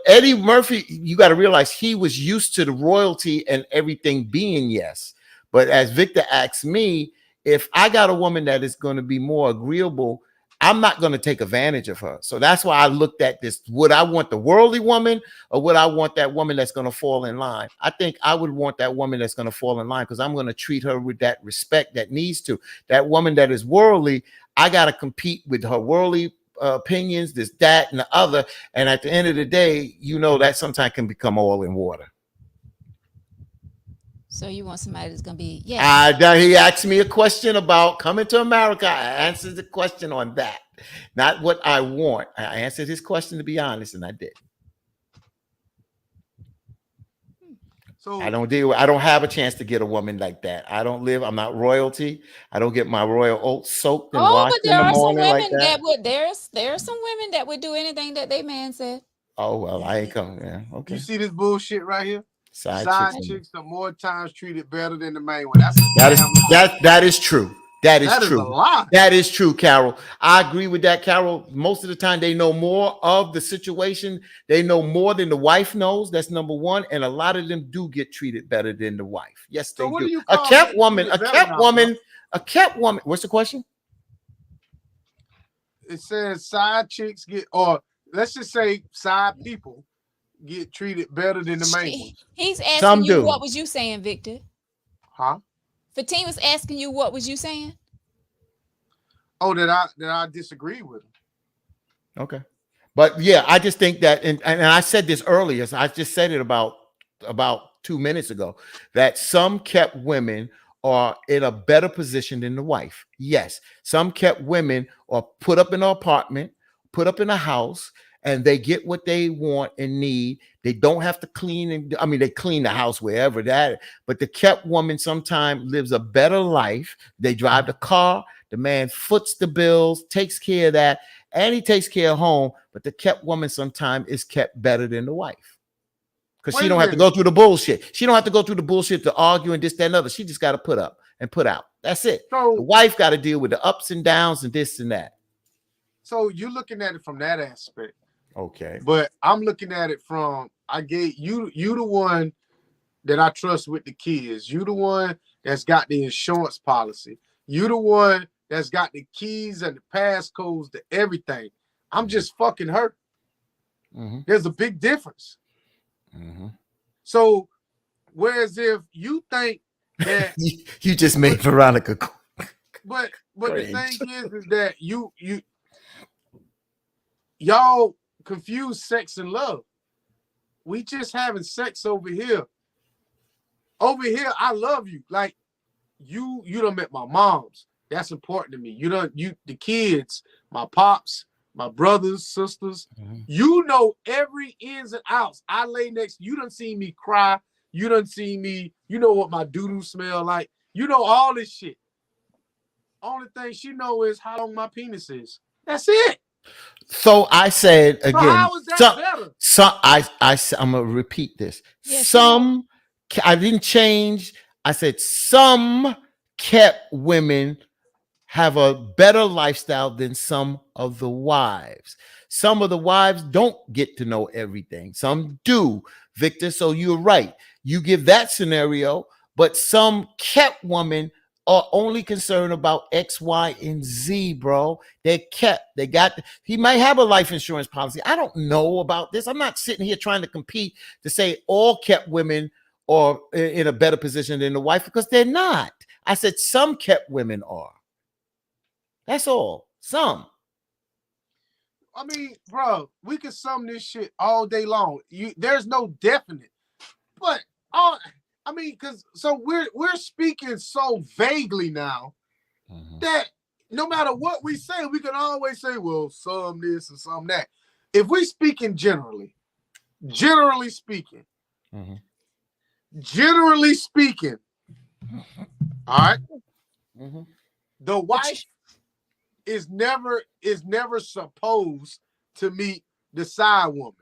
C: Eddie Murphy. You got to realize he was used to the royalty and everything being yes, but as Victor asked me, if I got a woman that is going to be more agreeable, I'm not going to take advantage of her. So that's why I looked at this. Would I want the worldly woman, or would I want that woman that's going to fall in line? I think I would want that woman that's going to fall in line, because I'm going to treat her with that respect that needs to. That woman that is worldly, I got to compete with her worldly opinions, this, that, and the other. And at the end of the day, you know, that sometimes can become oil and water.
A: So you want somebody that's gonna be yes.
C: He asked me a question about coming to America. I answered the question on that, not what I want. I answered his question, to be honest, and I did. So I don't have a chance to get a woman like that. I'm not royalty. I don't get my royal oats soaked and washed
A: but there
C: in the
A: are some
C: morning
A: women
C: like that.
A: that would. There are some women that would do anything that they man said.
C: Oh well, I ain't coming. Yeah, okay.
B: You see this bullshit right here?
C: Side
B: chicks are more times treated better than the main one. That
C: is true. That is true.
B: A lie.
C: That is true, Carol. I agree with that, Carol. Most of the time, they know more of the situation. They know more than the wife knows. That's number one. And a lot of them do get treated better than the wife. Yes, they do. A kept woman. What's the question?
B: It says side chicks get, or let's just say side people get treated better than the main ones.
A: He's asking you, what was you saying, Victor?
B: Huh?
A: Fatima was asking you, what was you saying?
C: Oh,
B: that I disagree with him.
C: Okay. But yeah, I just think that, and I said this earlier, so I just said it about 2 minutes ago, that some kept women are in a better position than the wife. Yes. Some kept women are put up in an apartment, put up in a house, and they get what they want and need. They don't have to clean. They clean the house wherever that. But the kept woman sometimes lives a better life. They drive the car. The man foots the bills, takes care of that, and he takes care of home. But the kept woman sometimes is kept better than the wife, because she don't have to go through the bullshit. She don't have to go through the bullshit to argue and this, that, and other. She just got to put up and put out. That's it. So, the wife got to deal with the ups and downs and this and that.
B: So you're looking at it from that aspect.
C: Okay.
B: But I'm looking at it from, I gave you the one that I trust with the kids. You the one that's got the insurance policy. You the one that's got the keys and the passcodes to everything. I'm just fucking her. Mm-hmm. There's a big difference. Mm-hmm. So, whereas if you think that
C: you just made Veronica,
B: but the thing is that y'all confuse sex and love. We just having sex over here. Over here, I love you. Like you done met my moms. That's important to me. The kids, my pops, my brothers, sisters. Mm-hmm. You know every ins and outs. I lay next. You done seen me cry. You done seen me. You know what my doo-doo smell like. You know all this shit. Only thing she know is how long my penis is. That's it.
C: So I said again. So
B: how is that better?
C: I'm gonna repeat this. Yes, I didn't change. I said some kept women have a better lifestyle than some of the wives. Some of the wives don't get to know everything. Some do, Victor. So you're right. You give that scenario, but some kept women are only concerned about X, Y, and Z, bro. He might have a life insurance policy. I don't know about this. I'm not sitting here trying to compete to say all kept women are in a better position than the wife, because they're not. I said some kept women are. That's all. Some.
B: I mean, bro, we can sum this shit all day long. There's no definite, but because we're speaking so vaguely now that no matter what we say, we can always say, well, some this and some that. If we speaking generally speaking, all right, the wife is never supposed to meet the side woman.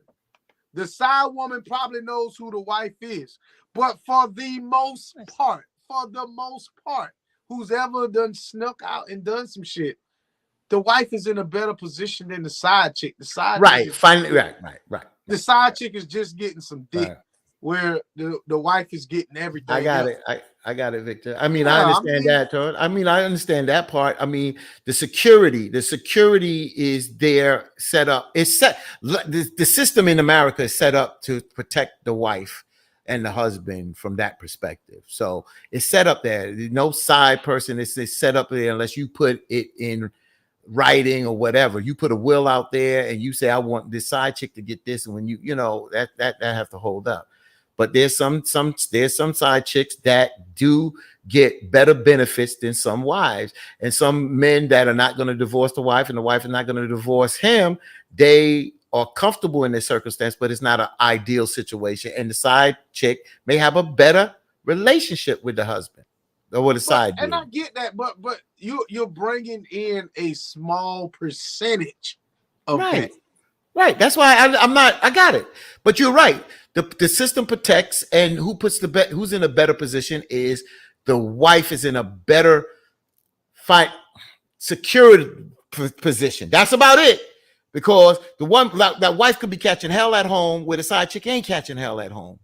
B: The side woman probably knows who the wife is. But for the most part, who's ever done snuck out and done some shit, the wife is in a better position than the side chick. The side
C: right. Finally, right.
B: The side chick is just getting some dick. where the wife is getting everything.
C: I got
B: else.
C: it. I got it, Victor. I mean, I understand that, Todd. I mean, I understand that part. I mean, the security is there, set up. It's set. The system in America is set up to protect the wife and the husband from that perspective. So it's set up there. There's no side person. It's set up there unless you put it in writing or whatever. You put a will out there and you say, I want this side chick to get this. And when you know, that have to hold up. But there's some side chicks that do get better benefits than some wives, and some men that are not going to divorce the wife, and the wife is not going to divorce him. They are comfortable in this circumstance, but it's not an ideal situation. And the side chick may have a better relationship with the husband or with the side.
B: And I get that, but you're bringing in a small percentage of
C: right.
B: people.
C: Right. That's why I'm not. I got it. But you're right. The system protects, and who's in a better position is the wife is in a better security position. That's about it. Because that wife could be catching hell at home where the side chick ain't catching hell at home.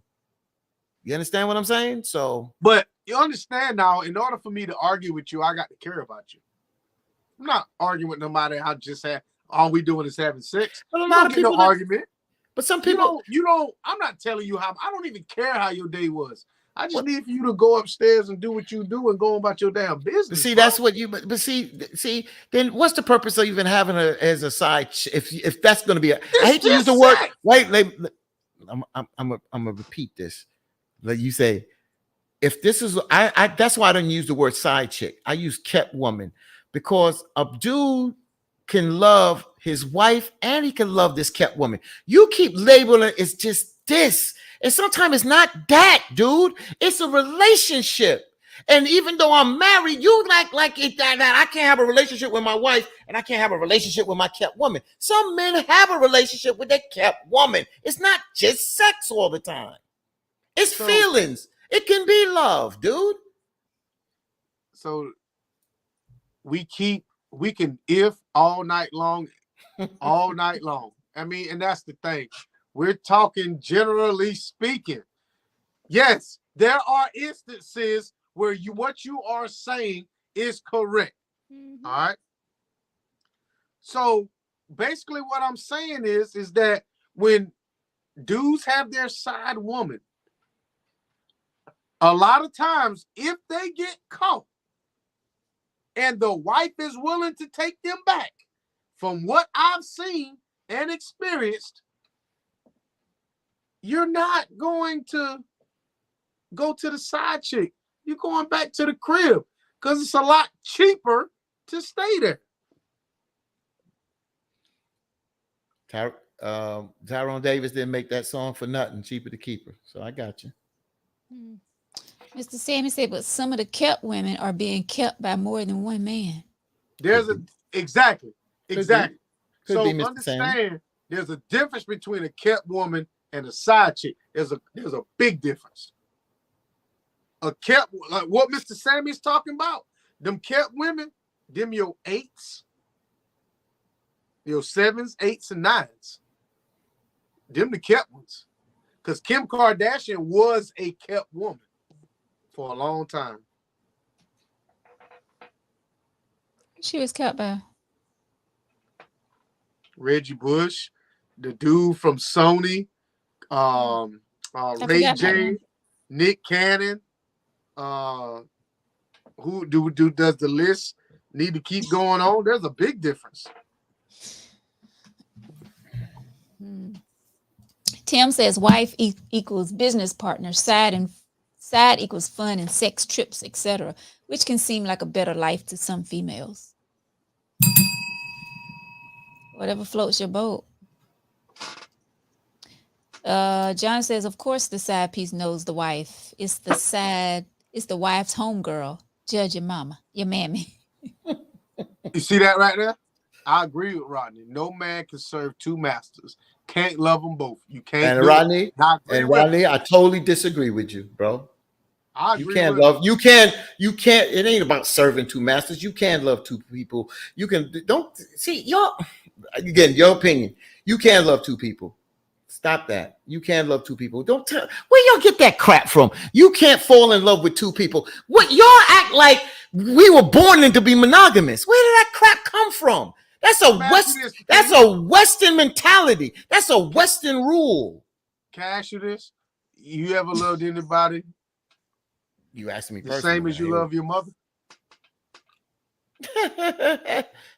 C: You understand what I'm saying? So,
B: but you understand now, in order for me to argue with you, I got to care about you. I'm not arguing with nobody. I just had all we doing is having sex.
C: But a lot of people
B: argument.
C: But some people,
B: you don't. I'm not telling you how. I don't even care how your day was. I just need for you to go upstairs and do what you do and go about your damn business.
C: See, that's what you. But see. Then what's the purpose of even having her as a side? If that's going to be, I hate to use the word. Wait, I'm gonna repeat this. Like you say, if this is, I that's why I don't use the word side chick. I use kept woman, because a dude can love his wife and he can love this kept woman. You keep labeling it's just this, and sometimes it's not that, dude. It's a relationship. And even though I'm married, you like it that I can't have a relationship with my wife and I can't have a relationship with my kept woman. Some men have a relationship with their kept woman. It's not just sex all the time. It's feelings. It can be love, dude.
B: So we can if all night long, all night long. I mean, and that's the thing. We're talking generally speaking. Yes, there are instances where what you are saying is correct. Mm-hmm. All right. So basically what I'm saying is that when dudes have their side woman, a lot of times if they get caught and the wife is willing to take them back, from what I've seen and experienced, you're not going to go to the side chick. You're going back to the crib because it's a lot cheaper to stay there.
C: Tyrone Davis didn't make that song for nothing. Cheaper to keep her. So I got you.
A: Mr. Sammy said, but some of the kept women are being kept by more than one man.
B: Exactly.
C: Could
B: so
C: be,
B: understand there's a difference between a kept woman and a side chick. There's a big difference. A kept, like what Mr. Sammy's talking about, them kept women, them your 8s, your 7s, 8s, and 9s. Them the kept ones. Because Kim Kardashian was a kept woman for a long time.
A: She was kept by
B: Reggie Bush, the dude from Sony, Ray J, Nick Cannon. Who does the list need to keep going on? There's a big difference.
A: Tim says wife equals business partner, side equals fun and sex trips, etc., which can seem like a better life to some females. Whatever floats your boat. John says, of course the side piece knows the wife. It's the wife's homegirl. Judge your mama, your mammy.
B: You see that right there? I agree with Rodney. No man can serve two masters. Can't love them both. You can't.
C: And Rodney, I totally disagree with you, bro. You can't love. You can't. It ain't about serving two masters. You can't love two people. You can. Don't see your. Again, your opinion. You can't love two people. Stop that. You can't love two people. Don't tell where y'all get that crap from. You can't fall in love with two people. What y'all act like we were born into be monogamous. Where did that crap come from? That's a Western mentality. That's a Western rule.
B: Can I ask you this? You ever loved anybody?
C: You asked me
B: the same as you love your mother?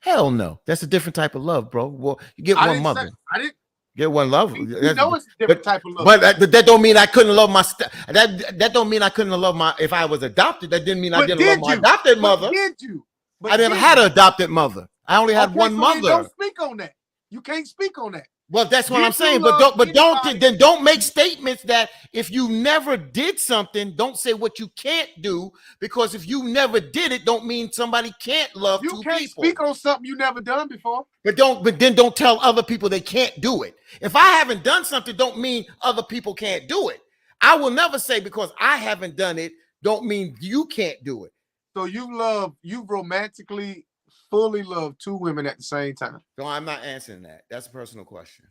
C: Hell no. That's a different type of love, bro. Well, you get one mother.
B: I didn't
C: get one love.
B: You know it's a different type of love.
C: But that don't mean I couldn't love my that don't mean I couldn't love my if I was adopted. That didn't mean I didn't love my adopted mother.
B: Did you?
C: I never had an adopted mother. I only had one mother.
B: Don't speak on that. You can't speak on that.
C: Well, that's what I'm saying. But don't make statements that if you never did something, don't say what you can't do, because if you never did it, don't mean somebody can't love two people. You can't
B: speak on something you never done before.
C: But then don't tell other people they can't do it. If I haven't done something, don't mean other people can't do it. I will never say because I haven't done it, don't mean you can't do it.
B: So you've romantically fully love two women at the same time?
C: No, I'm not answering that. That's a personal question.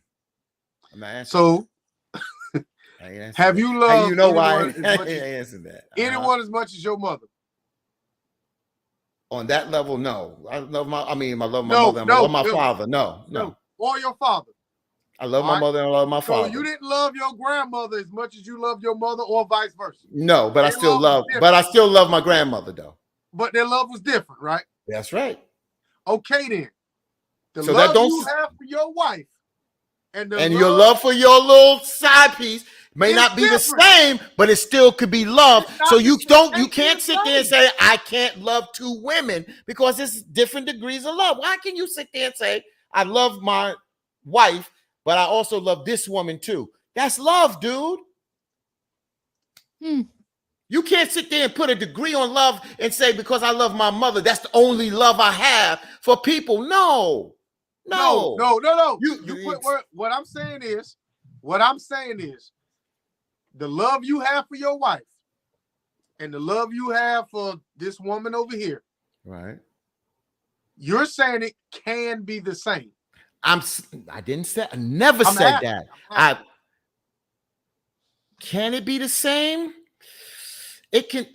C: I'm not answering.
B: So, have you loved?
C: You know why I ain't answering that?
B: Anyone as much as your mother?
C: On that level, no. I love my mother. I love my father. No.
B: Or your father.
C: I love my mother and I love my father.
B: So you didn't love your grandmother as much as you loved your mother, or vice versa?
C: No, but I still love my grandmother though.
B: But their love was different, right?
C: That's right.
B: Okay, then. The love you have for your wife and
C: your love for your little side piece may not be different. The same, but it still could be love. So you can't sit there and say, I can't love two women, because it's different degrees of love. Why can you sit there and say, I love my wife, but I also love this woman too? That's love, dude. You can't sit there and put a degree on love and say, because I love my mother, that's the only love I have for people. No. What I'm saying is, the love you have for your wife and the love you have for this woman over here. Right.
B: You're saying it can be the same.
C: I never said that. Can it be the same? It can,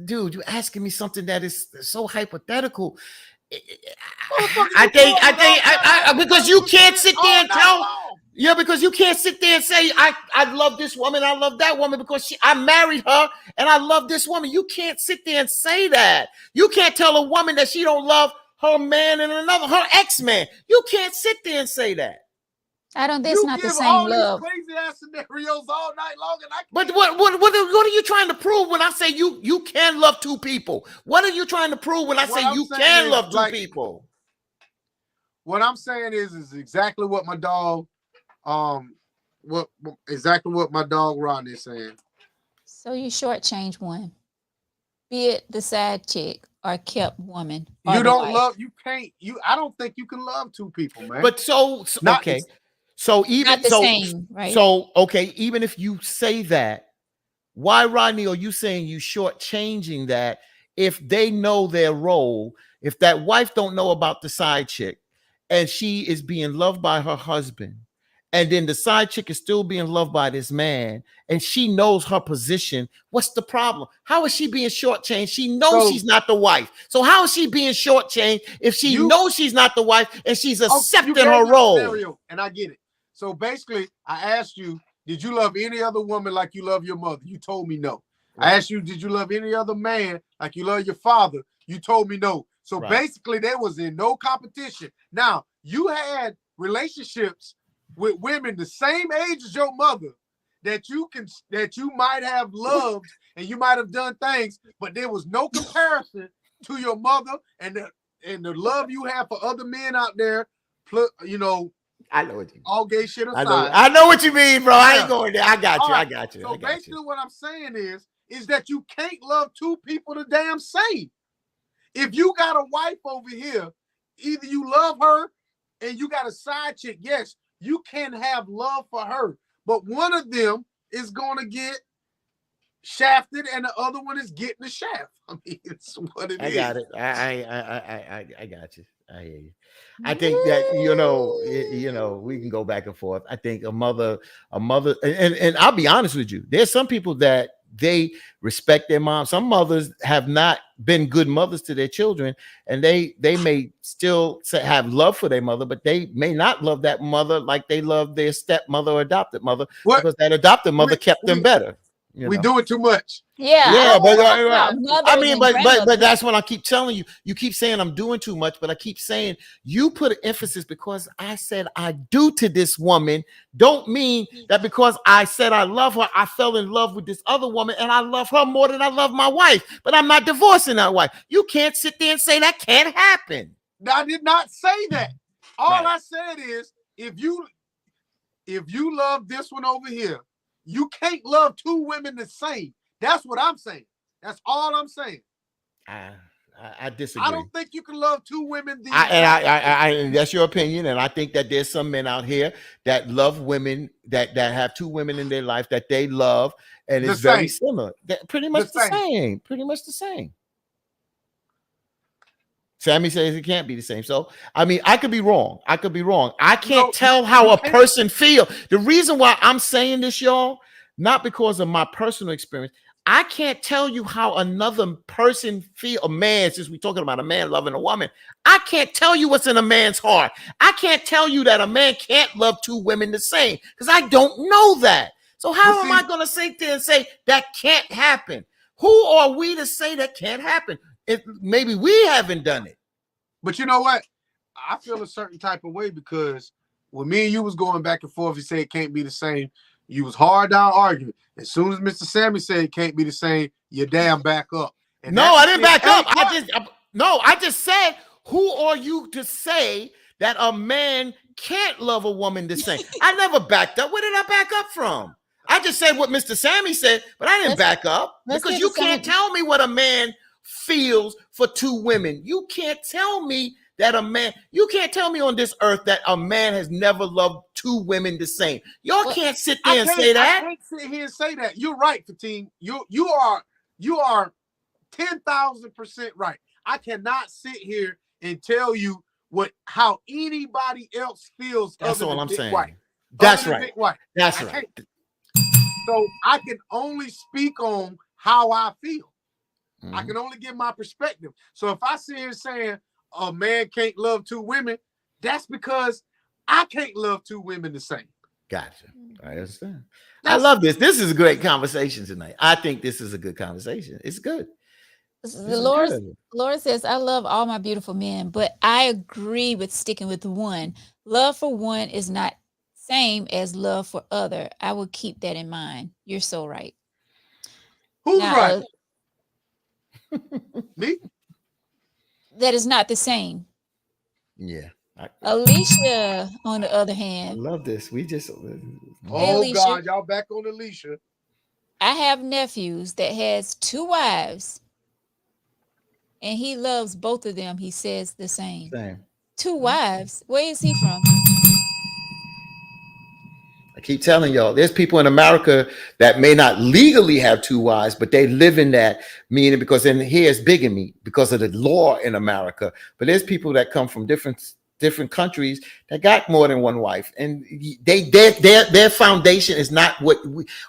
C: dude. You're asking me something that is so hypothetical. I think because you can't sit there and tell. Yeah, because you can't sit there and say I love this woman, I love that woman because I married her and I love this woman. You can't sit there and say that. You can't tell a woman that she don't love her man and her ex-man. You can't sit there and say that.
A: I don't. That's not the same love.
B: Crazy ass scenarios all night long, and
C: But what are you trying to prove when I say you can love two people? What are you trying to prove when I say you can love two people?
B: What I'm saying is exactly what my dog, what my dog Ron is saying.
A: So you shortchange one, be it the side chick or kept woman.
B: You don't love. You can't. I don't think you can love two people, man.
C: But okay. So even
A: not the same, right?
C: So okay, even if you say that, why, Rodney, are you saying you shortchanging that if they know their role? If that wife don't know about the side chick and she is being loved by her husband, and then the side chick is still being loved by this man, and she knows her position, what's the problem? How is she being shortchanged? She knows she's not the wife. So how is she being shortchanged if she knows she's not the wife and she's accepting her role?
B: Scenario, and I get it. So basically, I asked you, did you love any other woman like you love your mother? You told me no. Right. I asked you, did you love any other man like you love your father? You told me no. So basically, there was in no competition. Now, you had relationships with women the same age as your mother that you might have loved and you might have done things, but there was no comparison to your mother and the love you have for other men out there. You know,
C: I know what you mean.
B: All gay shit aside.
C: I know what you mean, bro. I ain't going there. I got you.
B: So basically what I'm saying is that you can't love two people the damn same. If you got a wife over here, either you love her and you got a side chick, yes, you can have love for her, but one of them is going to get shafted and the other one is getting the shaft. I mean, it's what it is.
C: I got it. I got you. I hear you. I think that we can go back and forth. I think a mother, and I'll be honest with you. There's some people that they respect their mom. Some mothers have not been good mothers to their children, and they may still have love for their mother, but they may not love that mother like they love their stepmother or adopted mother, because that adopted mother kept them better.
B: We do it too much.
A: Yeah,
C: but
A: but
C: that's what I keep telling you. You keep saying I'm doing too much, but I keep saying you put an emphasis because I said I do to this woman. Don't mean that because I said I love her, I fell in love with this other woman and I love her more than I love my wife. But I'm not divorcing that wife. You can't sit there and say that can't happen.
B: I did not say that. All I said is if you love this one over here, you can't love two women the same. That's what I'm saying. That's all I'm saying.
C: I disagree.
B: I don't think you can love two women.
C: And that's your opinion. And I think that there's some men out here that love women that have two women in their life that they love, and it's very similar. Pretty much the same. Pretty much the same. Sammy says it can't be the same. So, I mean, I could be wrong. I can't tell how a person feels. The reason why I'm saying this, y'all, not because of my personal experience. I can't tell you how another person feel. A man, since we're talking about a man loving a woman, I can't tell you what's in a man's heart. I can't tell you that a man can't love two women the same because I don't know that. So how am I going to sit there and say that can't happen? Who are we to say that can't happen? Maybe we haven't done it.
B: But you know what? I feel a certain type of way because when me and you was going back and forth, you say it can't be the same. You was hard down arguing. As soon as Mr. Sammy said it can't be the same, you damn back up. And
C: no, I didn't back up. I just said, who are you to say that a man can't love a woman the same? I never backed up. Where did I back up from? I just said what Mr. Sammy said, but I didn't back up because you can't tell me what a man feels for two women. You can't tell me that you can't tell me on this earth that a man has never loved two women the same. Y'all can't sit there and say that.
B: I can't sit here and say that. You're right, Fatim. You are 10,000% right. I cannot sit here and tell you how anybody else feels.
C: That's all I'm saying.
B: White.
C: That's right. That's
B: right.
C: right.
B: So I can only speak on how I feel. I can only give my perspective. So if I sit here saying a man can't love two women, that's because I can't love two women the same.
C: Gotcha. I understand. I love this. This is a great conversation tonight. I think this is a good conversation. It's good.
A: Laura says, I love all my beautiful men, but I agree with sticking with one. Love for one is not same as love for other. I will keep that in mind. You're so right.
B: Who's right? Me?
A: That is not the same.
C: Yeah.
A: Alicia, on the other hand.
C: I love this. We just.
B: Alicia, God, y'all back on Alicia.
A: I have nephews that has two wives, and he loves both of them. He says the same. Two wives. Where is he from?
C: I keep telling y'all, there's people in America that may not legally have two wives, but they live in that meaning because in here it's bigamy because of the law in America. But there's people that come from different countries that got more than one wife, and their foundation is not what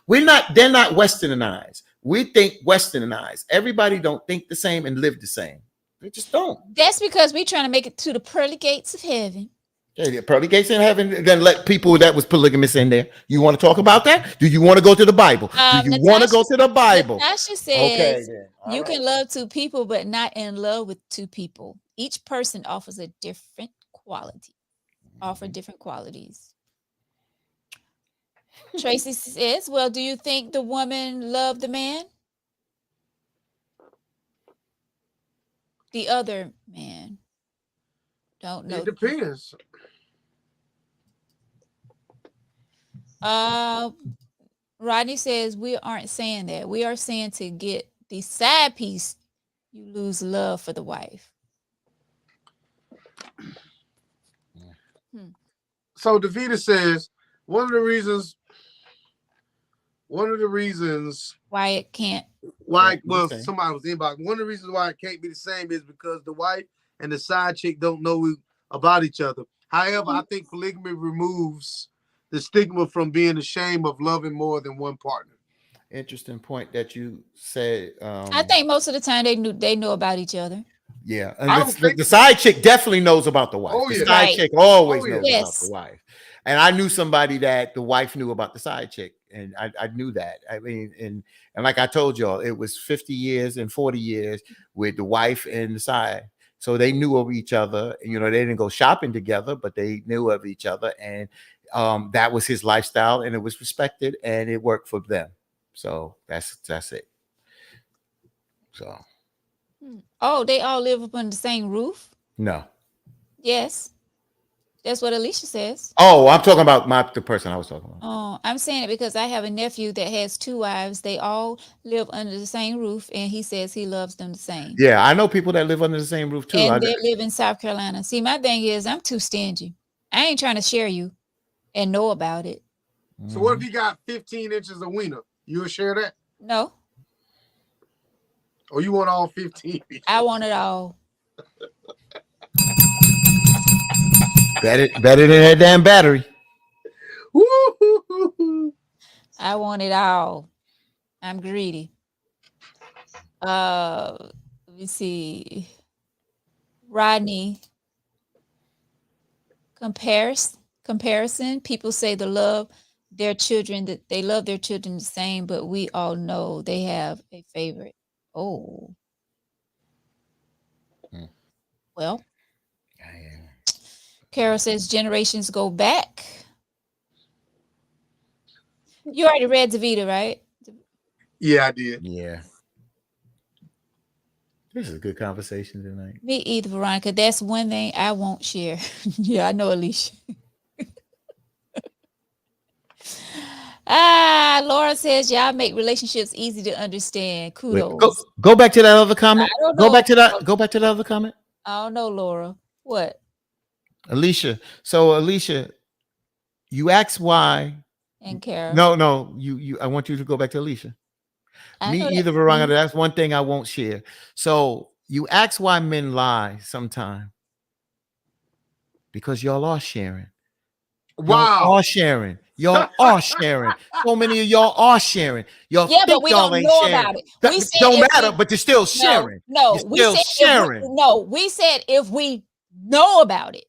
C: we're not. They're not Westernized. We think Westernized. Everybody don't think the same and live the same. They just don't.
A: That's because we're trying to make it to the pearly gates of heaven.
C: Yeah, the pearly gates in heaven. Then let people that was polygamous in there. You want to talk about that? Do you want to go to the Bible? Do you want to go to the Bible?
A: Natasha says you can love two people, but not in love with two people. Each person offers a different quality. Offer different qualities. Tracy says, well, do you think the woman loved the man? The other man. Don't know.
B: It depends.
A: Rodney says we aren't saying that. We are saying to get the side piece, you lose love for the wife.
B: So Davida says one of the reasons one of the reasons
A: why it can't.
B: why well somebody was inbox. One of the reasons why it can't be the same is because the wife and the side chick don't know about each other. However, I think polygamy removes the stigma from being ashamed of loving more than one partner.
C: Interesting point that you said.
A: I think most of the time they know about each other.
C: Yeah, and the side chick definitely knows about the wife.
B: Oh, yeah.
C: The side chick always knows
A: Yes.
C: about the wife. And I knew somebody that the wife knew about the side chick, and I knew that. I mean, and like I told y'all, it was 50 years and 40 years with the wife and the side. So they knew of each other. You know, they didn't go shopping together, but they knew of each other, and that was his lifestyle, and it was respected, and it worked for them. So that's it. So.
A: Oh, they all live up under the same roof?
C: No.
A: Yes. That's what Alicia says.
C: Oh, I'm talking about the person I was talking about.
A: Oh, I'm saying it because I have a nephew that has 2 wives. They all live under the same roof, and he says he loves them the same.
C: Yeah, I know people that live under the same roof too.
A: And they live in South Carolina. See, my thing is I'm too stingy. I ain't trying to share you and know about it.
B: So what if you got 15 inches of wiener? You would share that?
A: No.
B: Or you want all 15?
A: I want it all.
C: Better than that damn battery.
A: I want it all. I'm greedy. Let me see. Rodney. Comparison. People say they love their children the same, but we all know they have a favorite. Oh. Well. Carol says generations go back. You already read Davida, right?
B: Yeah, I did.
C: Yeah. This is a good conversation tonight.
A: Me either, Veronica. That's one thing I won't share. Yeah, I know, Alicia. Laura says y'all make relationships easy to understand. Kudos.
C: Go back to that other comment. Go back to that other comment.
A: I don't know, Laura. What?
C: Alicia. So Alicia, you asked why.
A: And Carol.
C: No. You. I want you to go back to Alicia. Me either, Veronica. That's one thing I won't share. So you ask why men lie sometimes. Because y'all are sharing.
B: Wow.
C: Y'all are sharing. Y'all are sharing. So many of y'all are sharing. Y'all think
A: but we
C: y'all
A: don't
C: ain't
A: know
C: sharing.
A: about it.
C: That don't matter, but you're still sharing.
A: No,
C: you're still sharing.
A: We said if we know about it.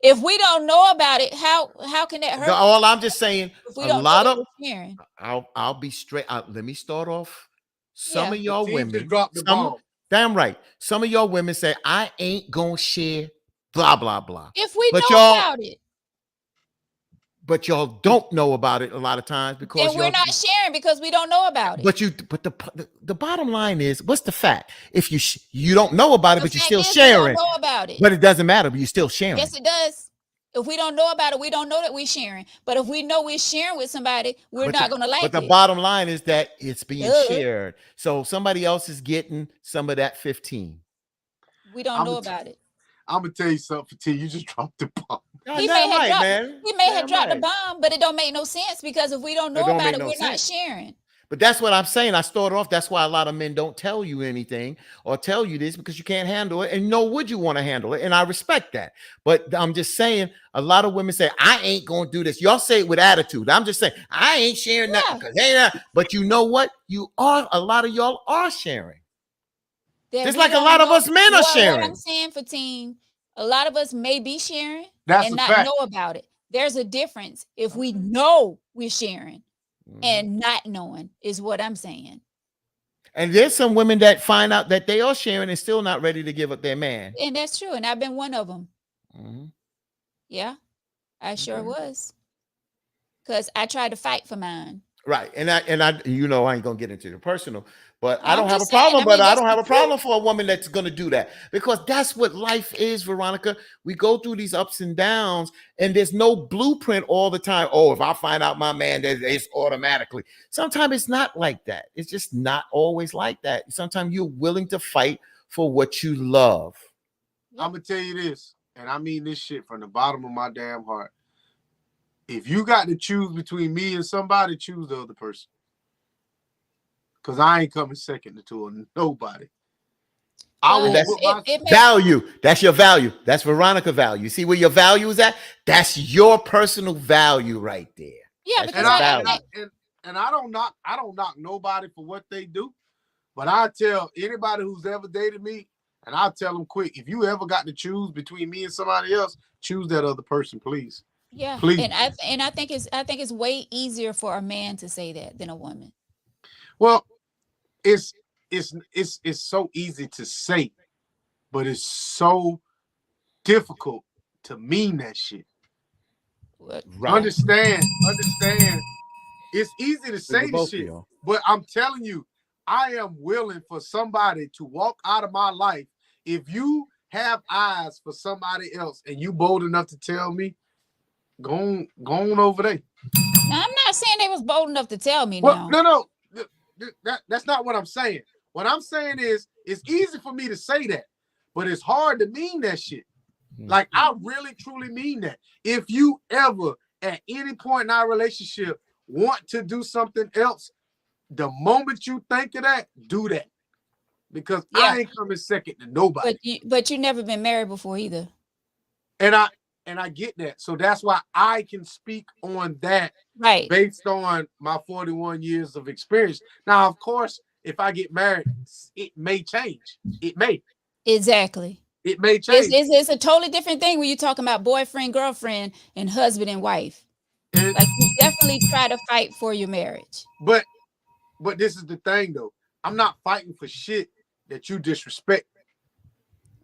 A: If we don't know about it, how can that hurt?
C: All I'm just saying,
A: a lot of sharing.
C: I'll be straight. Let me start off. Some of y'all women, damn right. Some of y'all women say I ain't gonna share, blah blah blah.
A: If we know about it,
C: but y'all don't know about it a lot of times because
A: we're not sharing because we don't know about it.
C: But the bottom line is, what's the fact? If you don't know about it, but you're still sharing.
A: We don't know about it.
C: But it doesn't matter. But you're still sharing.
A: Yes, it does. If we don't know about it, we don't know that we're sharing. But if we know we're sharing with somebody, we're not going to like it.
C: But the bottom line is that it's being shared. So somebody else is getting some of that 15.
A: We don't know about it.
B: I'm gonna tell you something, T. You just dropped the bomb.
A: He may have dropped the bomb, but it don't make no sense because if we don't know about it, we're not sharing.
C: But that's what I'm saying. I started off. That's why a lot of men don't tell you anything or tell you this because you can't handle it. And nor would you want to handle it. And I respect that. But I'm just saying, a lot of women say, I ain't going to do this. Y'all say it with attitude. I'm just saying, I ain't sharing nothing. But you know what? A lot of y'all are sharing. Just like a lot of us men are sharing.
A: What I'm saying, Fatine, a lot of us may be sharing and not know about it. There's a difference if we know we're sharing and not knowing is what I'm saying.
C: And there's some women that find out that they are sharing and still not ready to give up their man.
A: And that's true. And I've been one of them. Mm-hmm. Yeah, I sure was. Because I tried to fight for mine.
C: Right. And I I ain't gonna get into the personal, but I don't have a problem. But I don't have a problem for a woman that's gonna do that because that's what life is, Veronica. We go through these ups and downs, and there's no blueprint all the time. Oh, if I find out my man, it's automatically. Sometimes it's not like that. It's just not always like that. Sometimes you're willing to fight for what you love.
B: I'm gonna tell you this, and I mean this shit from the bottom of my damn heart. If you got to choose between me and somebody, choose the other person. because I ain't coming second to nobody.
C: And that's value. That's your value. That's Veronica value. You see where your value is at? That's your personal value right there.
A: Yeah,
C: That's
A: because
B: I don't knock nobody for what they do, but I tell anybody who's ever dated me, and I'll tell them quick, if you ever got to choose between me and somebody else, choose that other person, please.
A: Yeah,
B: please.
A: And I think it's way easier for a man to say that than a woman.
B: Well, it's so easy to say, but it's so difficult to mean that shit. Right. Understand. It's easy to say the shit, but I'm telling you, I am willing for somebody to walk out of my life. If you have eyes for somebody else and you bold enough to tell me, go on over there.
A: Now, I'm not saying they was bold enough to tell me.
B: Well, no. That's not what I'm saying. What I'm saying is, it's easy for me to say that, but it's hard to mean that shit. Like, I really, truly mean that. If you ever, at any point in our relationship, want to do something else, the moment you think of that, do that. Because I ain't coming second to nobody.
A: But you never been married before either.
B: And I get that. So that's why I can speak on that,
A: right,
B: based on my 41 years of experience. Now, of course, if I get married, it may change. It may.
A: Exactly.
B: It may change.
A: It's a totally different thing when you're talking about boyfriend, girlfriend, and husband and wife. Like, you definitely try to fight for your marriage.
B: But this is the thing, though. I'm not fighting for shit that you disrespect.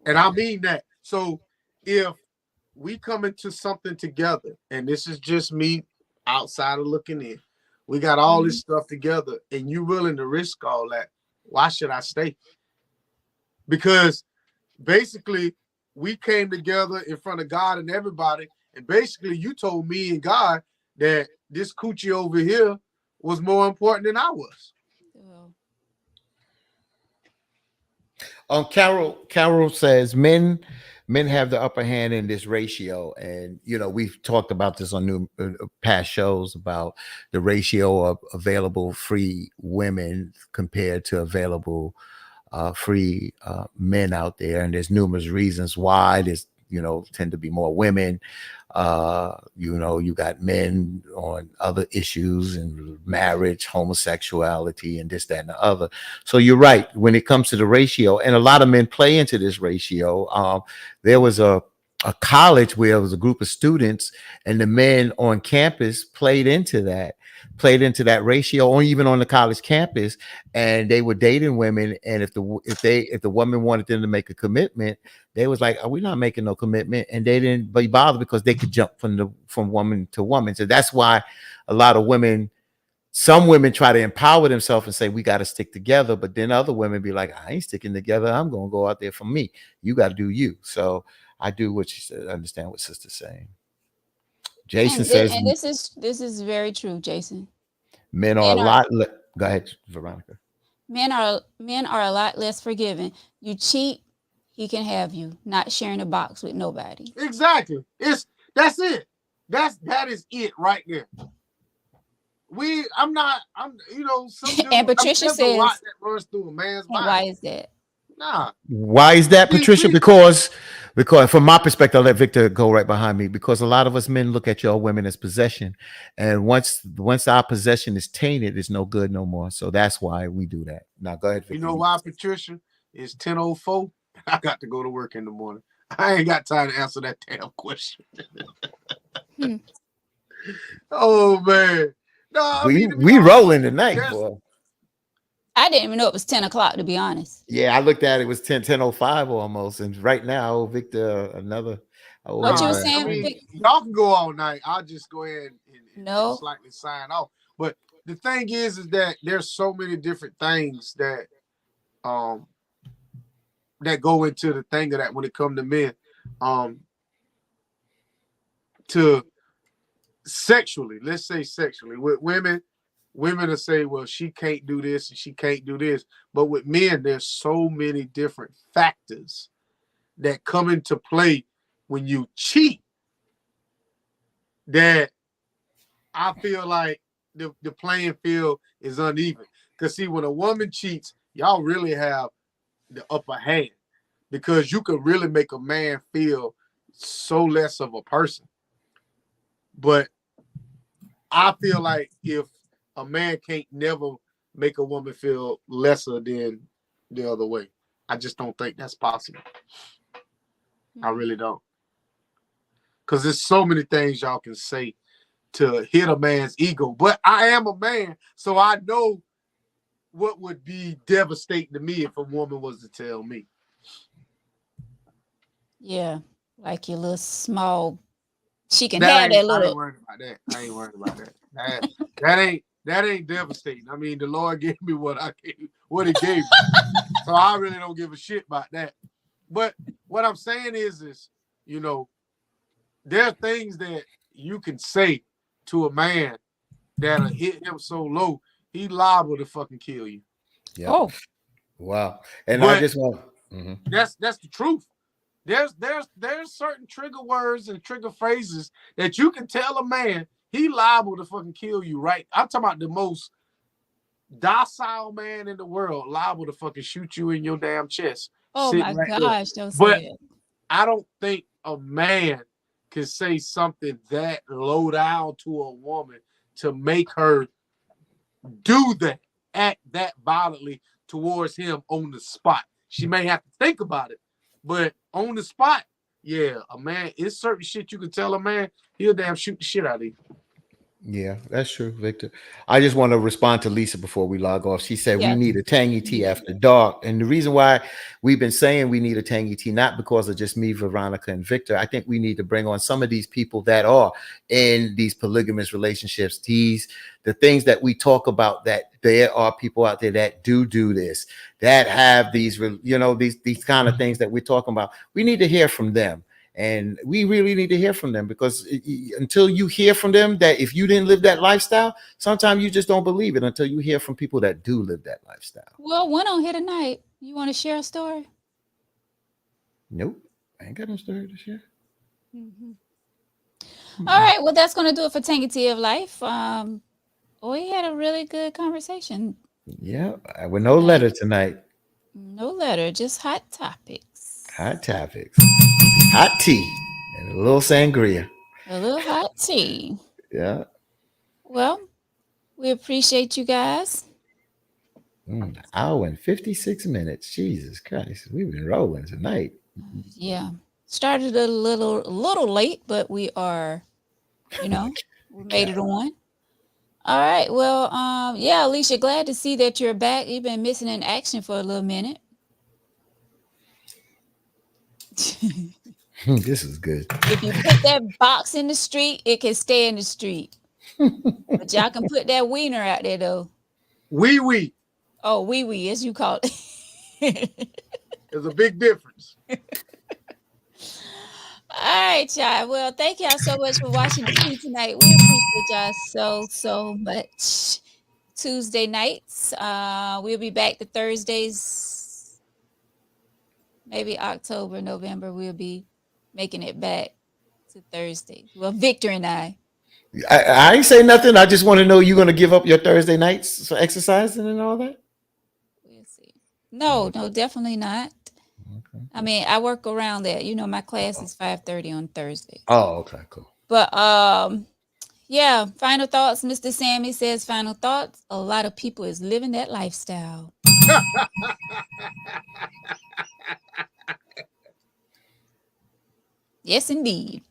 B: And I mean that. So if we come into something together, and this is just me outside of looking in, we got all this stuff together, and you willing to risk all that, why should I stay? Because basically, we came together in front of God and everybody, and basically you told me and God that this coochie over here was more important than I was.
C: Carol says men have the upper hand in this ratio, and we've talked about this on past shows about the ratio of available free women compared to available free men out there, and there's numerous reasons why. There's tend to be more women. You got men on other issues and marriage, homosexuality, and this, that, and the other. So you're right when it comes to the ratio, and a lot of men play into this ratio. There was a college where it was a group of students, and the men on campus played into that ratio, or even on the college campus, and they were dating women. And if the woman wanted them to make a commitment, they was like, "Are we not making no commitment?" And they didn't be bothered because they could jump from woman to woman. So that's why a lot of women, some women try to empower themselves and say, "We got to stick together," but then other women be like, "I ain't sticking together. I'm gonna go out there for me. You got to do you." So I do what you said. Understand what sister's saying. Jason says,
A: and this is very true, Jason.
C: Men are a lot. Go ahead, Veronica.
A: Men are a lot less forgiving. You cheat, he can have you. Not sharing a box with nobody.
B: Exactly. That's it. That is it right there. I'm
A: and Patricia says,
B: a lot that runs through a man's mind.
A: Why is that?
B: Nah.
C: Why is that, Patricia? Because from my perspective, I'll let Victor go right behind me, because a lot of us men look at your women as possession. And once our possession is tainted, it's no good no more. So that's why we do that. Now go ahead, Victor.
B: You know why, Patricia? It's 10:04. I got to go to work in the morning. I ain't got time to answer that damn question. Oh man. No,
C: we rolling tonight, boy.
A: I didn't even know it was 10 o'clock, to be honest.
C: Yeah, I looked at it, was 10:05 almost. And right now, Victor, another.
A: What you were saying?
B: Y'all can go all night. I'll just go ahead and slightly sign off. But the thing is that there's so many different things that that go into the thing of that when it comes to men. To sexually, let's say sexually, with women will say, well, she can't do this and she can't do this. But with men, there's so many different factors that come into play when you cheat that I feel like the playing field is uneven. Because see, when a woman cheats, y'all really have the upper hand because you can really make a man feel so less of a person. But I feel like if a man can't never make a woman feel lesser than the other way, I just don't think that's possible. I really don't. Because there's so many things y'all can say to hit a man's ego. But I am a man, so I know what would be devastating to me if a woman was to tell me.
A: Yeah, like your little small. She can
B: That
A: have that
B: I ain't
A: little.
B: worried about that. I ain't worried about that. That ain't devastating. I mean, the Lord gave me what He gave me. So I really don't give a shit about that. But what I'm saying is, you know, there are things that you can say to a man that'll hit him so low, he liable to fucking kill you.
C: Yeah.
A: Oh,
C: Wow. And
B: But
C: I just want
B: that's the truth. There's certain trigger words and trigger phrases that you can tell a man he liable to fucking kill you, right? I'm talking about the most docile man in the world liable to fucking shoot you in your damn chest.
A: oh my
B: Right
A: gosh, don't say
B: but
A: that.
B: I don't think a man can say something that low down to a woman to make her do that, act that violently towards him on the spot. She may have to think about it, but on the spot, yeah, a man, it's certain shit you can tell a man, he'll damn shoot the shit out of you.
C: Yeah, that's true, Victor. I just want to respond to Lisa before we log off. She said we
A: Yeah.
C: need a tangy tea after dark. And the reason why we've been saying we need a tangy tea, not because of just me, Veronica, and Victor. I think we need to bring on some of these people that are in these polygamous relationships. The things that we talk about, that there are people out there that do this, that have these, these kind of things that we're talking about. We need to hear from them. And we really need to hear from them, because until you hear from them, that if you didn't live that lifestyle, sometimes you just don't believe it until you hear from people that do live that lifestyle.
A: Well, one on here tonight. You want to share a story?
C: Nope. I ain't got no story to share.
A: All right. Well, that's going to do it for Tangy Tea of Life. We had a really good conversation.
C: Yeah. With no letter tonight.
A: No letter, just hot topics.
C: Hot topics. Hot tea. And a little sangria.
A: A little hot tea.
C: Yeah.
A: Well, we appreciate you guys.
C: Hour and 56 minutes. Jesus Christ. We've been rolling tonight.
A: Yeah. Started a little late, but we are, we made it on. All right. Well, yeah, Alicia, glad to see that you're back. You've been missing in action for a little minute.
C: This is good.
A: If you put that box in the street, it can stay in the street. But y'all can put that wiener out there, though.
B: Wee.
A: Oh, wee, as you call it.
B: There's a big difference.
A: All right, y'all. Well, thank y'all so much for watching the tea tonight. We appreciate y'all so much. Tuesday nights. We'll be back to Thursdays. Maybe October, November, we'll be making it back to Thursday. Well, Victor and I
C: ain't say nothing. I just want to know, you going to give up your Thursday nights for exercising and all that?
A: We'll see. No, definitely not. Okay. I mean, I work around that. My class is 5:30 on Thursday.
C: Oh, okay, cool.
A: But yeah, final thoughts. Mr. Sammy says final thoughts. A lot of people is living that lifestyle. Yes, indeed.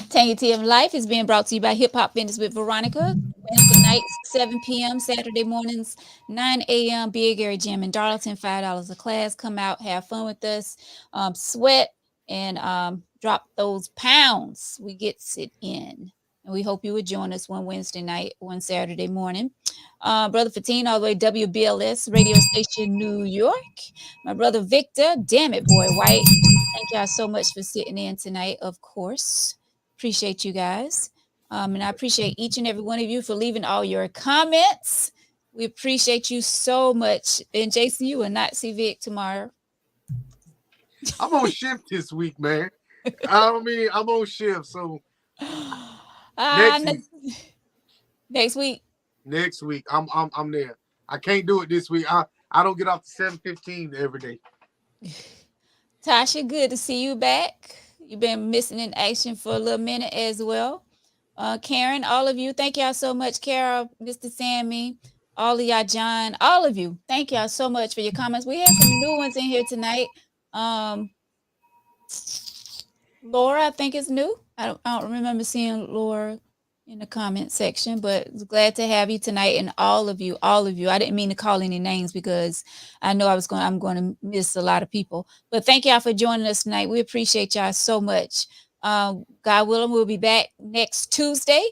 A: Tangy Tea of Life is being brought to you by Hip Hop Fitness with Veronica. Wednesday nights, 7 p.m. Saturday mornings, 9 a.m. Big Area Gym in Darlington, $5 a class. Come out, have fun with us, sweat, and drop those pounds. We get it in. And we hope you would join us one Wednesday night, one Saturday morning. Brother Fatine, all the way WBLS radio station, New York. My brother Victor, damn it, boy, White. Thank y'all so much for sitting in tonight, of course. Appreciate you guys. And I appreciate each and every one of you for leaving all your comments. We appreciate you so much. And Jason, you will not see Vic tomorrow.
B: I'm on shift this week, man. I'm on shift, so next week.
A: Next week.
B: Next week, I'm there. I can't do it this week. I don't get off to 7:15 every day.
A: Tasha, good to see you back. You've been missing in action for a little minute as well. Karen, all of you, thank y'all so much. Kara, Mr. Sammy, all of y'all, John, all of you, thank y'all so much for your comments. We have some new ones in here tonight. Laura, I think is new. I don't remember seeing Laura in the comment section, but glad to have you tonight, and all of you. I didn't mean to call any names because I know I'm going to miss a lot of people. But thank y'all for joining us tonight. We appreciate y'all so much. God willing, we'll be back next Tuesday,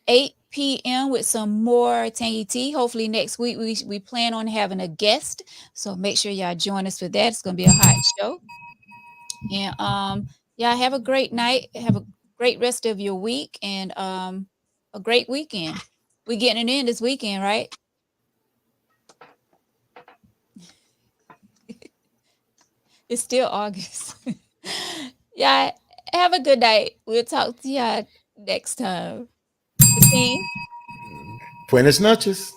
A: 8 p.m. with some more Tangy Tea. Hopefully next week we plan on having a guest, so make sure y'all join us for that. It's going to be a hot show. And yeah, have a great night. Have a great rest of your week, and a great weekend. We getting it in this weekend, right? It's still August. Yeah, have a good night. We'll talk to y'all next time. Buenas noches.